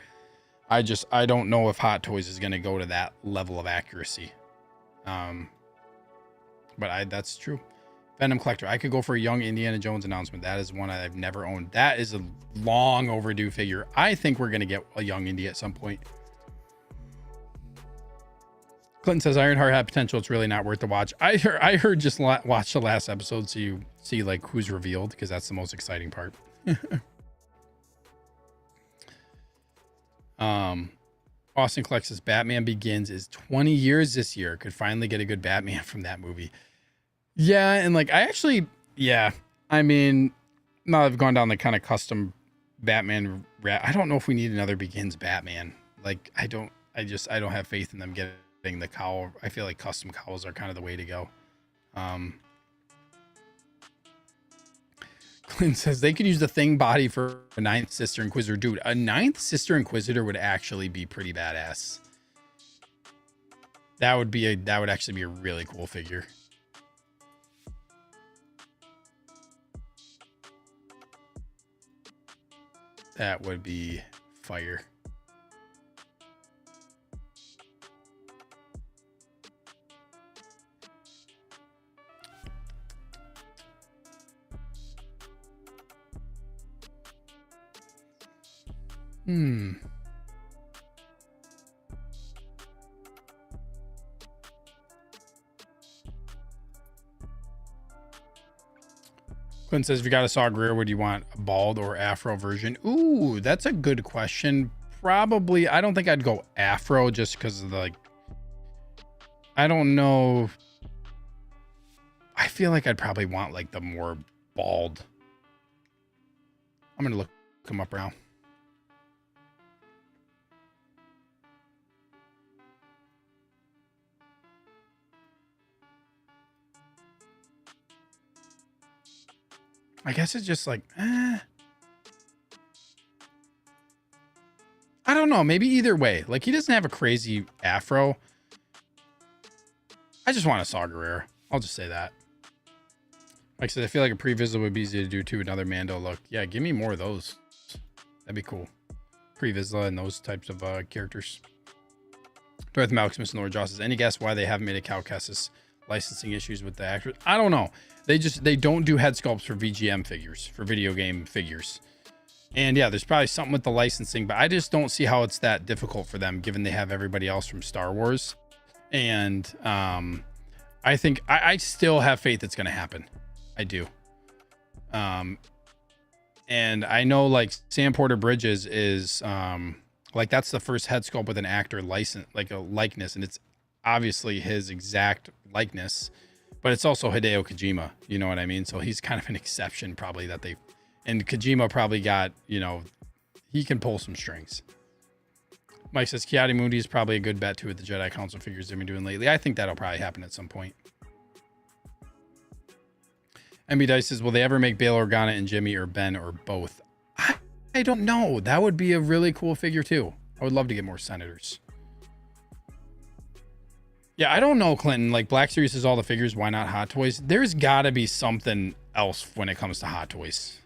I don't know if Hot Toys is going to go to that level of accuracy. But that's true. Fandom Collector. I could go for a young Indiana Jones announcement. That is one I've never owned. That is a long overdue figure. I think we're going to get a young Indy at some point. Clinton says Ironheart had potential. It's really not worth the watch. I heard just watch the last episode so you see like who's revealed, because that's the most exciting part. Austin Collects says Batman Begins is 20 years this year. Could finally get a good Batman from that movie. Yeah, and like I mean, now I've gone down the kind of custom Batman I don't know if we need another Begins Batman. Like I don't have faith in them getting the cowl. I feel like custom cowls are kind of the way to go. Clint says they could use the Thing body for a 9th Sister Inquisitor. Dude, a 9th Sister Inquisitor would actually be pretty badass. That would actually be a really cool figure. That would be fire. Clint says, if you got a Saw Gerrera, would you want a bald or afro version? Ooh, that's a good question. Probably, I don't think I'd go afro just because of the, like, I don't know. I feel like I'd probably want like the more bald. I'm going to look him up now. I guess it's just like, I don't know. Maybe either way. Like, he doesn't have a crazy afro. I just want a Saw Gerrera. I'll just say that. Like I said, I feel like a pre-Vizsla would be easy to do too. Another Mando look. Yeah, give me more of those. That'd be cool. Pre-Vizsla and those types of characters. Darth Maximus and Lord Joss says, any guess why they haven't made a Cal Kestis? Licensing issues with the actors? I don't know. They don't do head sculpts for VGM figures, for video game figures. And yeah, there's probably something with the licensing, but I just don't see how it's that difficult for them, given they have everybody else from Star Wars. And I think I still have faith it's going to happen. I do. And I know like Sam Porter Bridges is like, that's the first head sculpt with an actor license, like a likeness, and it's obviously his exact likeness, but it's also Hideo Kojima, you know what I mean? So he's kind of an exception probably and Kojima probably got, you know, he can pull some strings. Mike says Ki-Adi-Mundi is probably a good bet too with the Jedi Council figures they've been doing lately. I think that'll probably happen at some point. MB Dice says, will they ever make Bail Organa and Jimmy or Ben or both? I don't know. That would be a really cool figure too. I would love to get more senators. Yeah, I don't know, Clinton. Like, Black Series is all the figures. Why not Hot Toys? There's got to be something else when it comes to Hot Toys.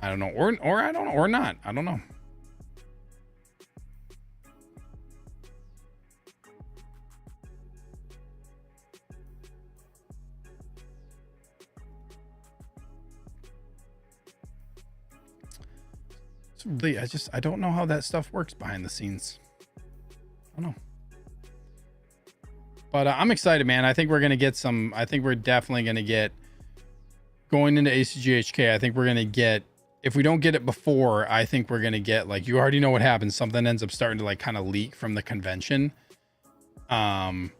I don't know, or I don't know, or not. I don't know. It's really, I don't know how that stuff works behind the scenes. I don't know. But I'm excited, man. I think we're going to get some, I think we're definitely going to get, going into ACGHK, I think we're going to get, if we don't get it before, I think we're going to get, like, you already know what happens. Something ends up starting to, like, kind of leak from the convention. Like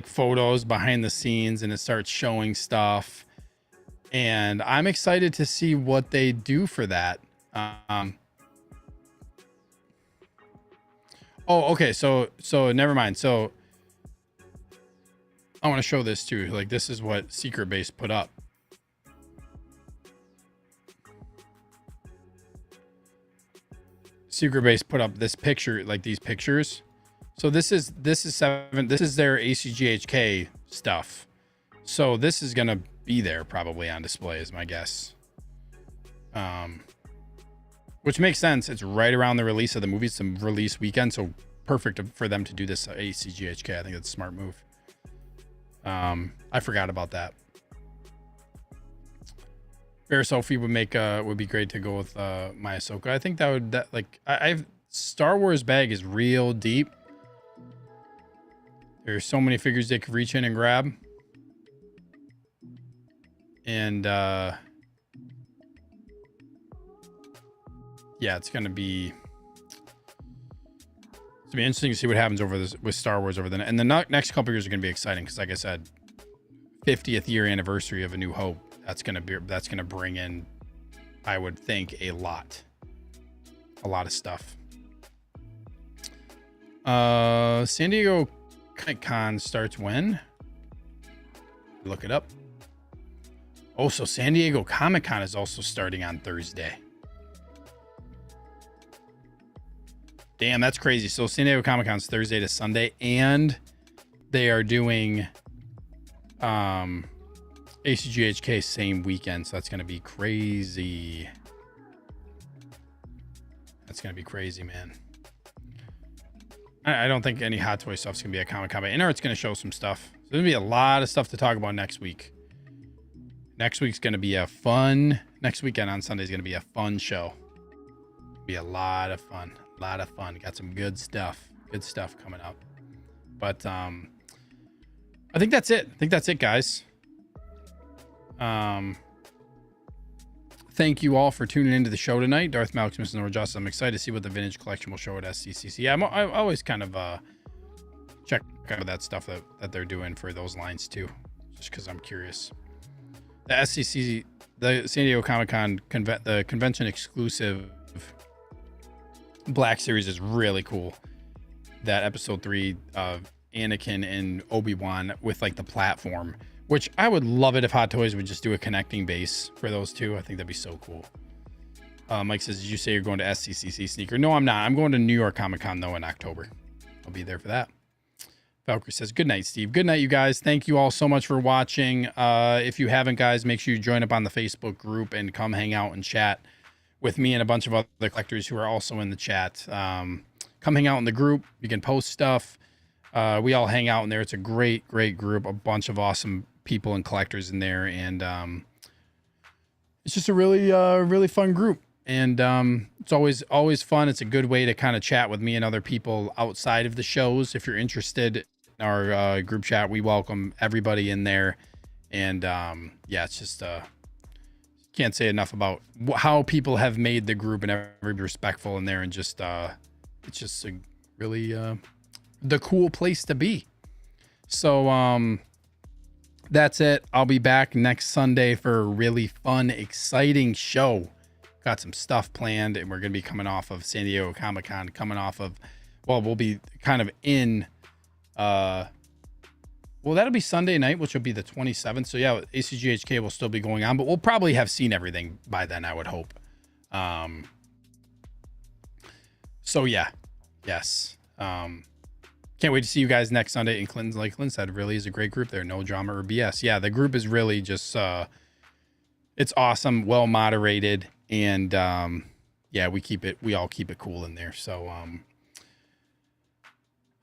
photos behind the scenes, and it starts showing stuff. And I'm excited to see what they do for that. Oh, okay. So never mind. So I want to show this too. Like, this is what Secret Base put up. Secret Base put up this picture, like these pictures. So this is their ACGHK stuff. So this is going to be there probably on display is my guess. Which makes sense. It's right around the release of the movie, some release weekend. So perfect for them to do this ACGHK. I think that's a smart move. I forgot about that. Bear Sofvi would be great to go with my Ahsoka. I think I've Star Wars bag is real deep. There's so many figures they could reach in and grab. And yeah, it's gonna be interesting to see what happens over this with Star Wars over and the next couple years are gonna be exciting because, like I said, 50th year anniversary of A New Hope. That's gonna bring in, I would think, a lot of stuff. San Diego Comic-Con starts when? Look it up. Oh, so San Diego Comic-Con is also starting on Thursday. Damn, that's crazy. So San Diego Comic-Con's Thursday to Sunday, and they are doing ACGHK same weekend. So that's going to be crazy. That's going to be crazy, man. I don't think any Hot Toy stuff's going to be at Comic-Con, but InArt's going to show some stuff. So there's going to be a lot of stuff to talk about next week. Next week's going to be next weekend on Sunday is going to be a fun show. Be a lot of fun. Got some good stuff coming up. But I think that's it, guys. Thank you all for tuning into the show tonight. Darth Malix, Mr. Nor Justice. I'm excited to see what the vintage collection will show at SCCC. Yeah, I always kind of check out that stuff that they're doing for those lines too, just because I'm curious. The SCCC, the San Diego Comic-Con the convention exclusive Black Series is really cool. That episode 3 of Anakin and Obi-Wan with like the platform, which I would love it if Hot Toys would just do a connecting base for those two. I think that'd be so cool. Mike says, did you say you're going to SCCC sneaker? No, I'm not. I'm going to New York Comic Con though in October. I'll be there for that. Valkyrie says, good night, Steve. Good night, you guys. Thank you all so much for watching. If you haven't, guys, make sure you join up on the Facebook group and come hang out and chat with me and a bunch of other collectors who are also in the chat. Come hang out in the group. You can post stuff. We all hang out in there. It's a great group. A bunch of awesome people and collectors in there. And it's just a really fun group. And it's always fun. It's a good way to kind of chat with me and other people outside of the shows. If you're interested in our group chat, we welcome everybody in there. And yeah, it's just can't say enough about how people have made the group and everybody respectful in there, and just it's just a really the cool place to be. So that's it. I'll be back next Sunday for a really fun, exciting show. Got some stuff planned, and we're gonna be coming off of San Diego Comic-Con, we'll be kind of in well, that'll be Sunday night, which will be the 27th. So yeah, ACGHK will still be going on, but we'll probably have seen everything by then, I would hope. So yeah, yes. Can't wait to see you guys next Sunday. And Clinton's, like Clint said, really is a great group there. No drama or BS. Yeah, the group is really just, it's awesome, well moderated, and yeah, we all keep it cool in there. So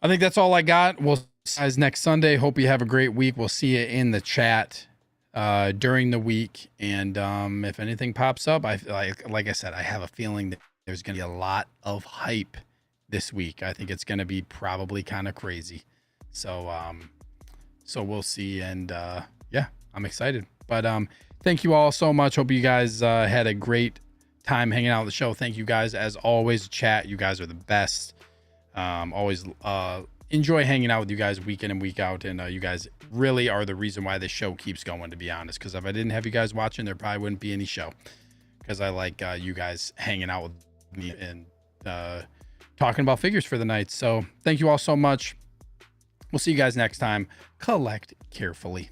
I think that's all I got. We'll see you guys next Sunday. Hope you have a great week. We'll see you in the chat during the week. And if anything pops up, like I said, I have a feeling that there's going to be a lot of hype this week. I think it's going to be probably kind of crazy. So so we'll see. And yeah, I'm excited. But thank you all so much. Hope you guys had a great time hanging out with the show. Thank you guys as always. Chat, you guys are the best. Always enjoy hanging out with you guys week in and week out, and you guys really are the reason why this show keeps going, to be honest, because if I didn't have you guys watching, there probably wouldn't be any show, because I like you guys hanging out with me and talking about figures for the night. So thank you all so much. We'll see you guys next time. Collect carefully.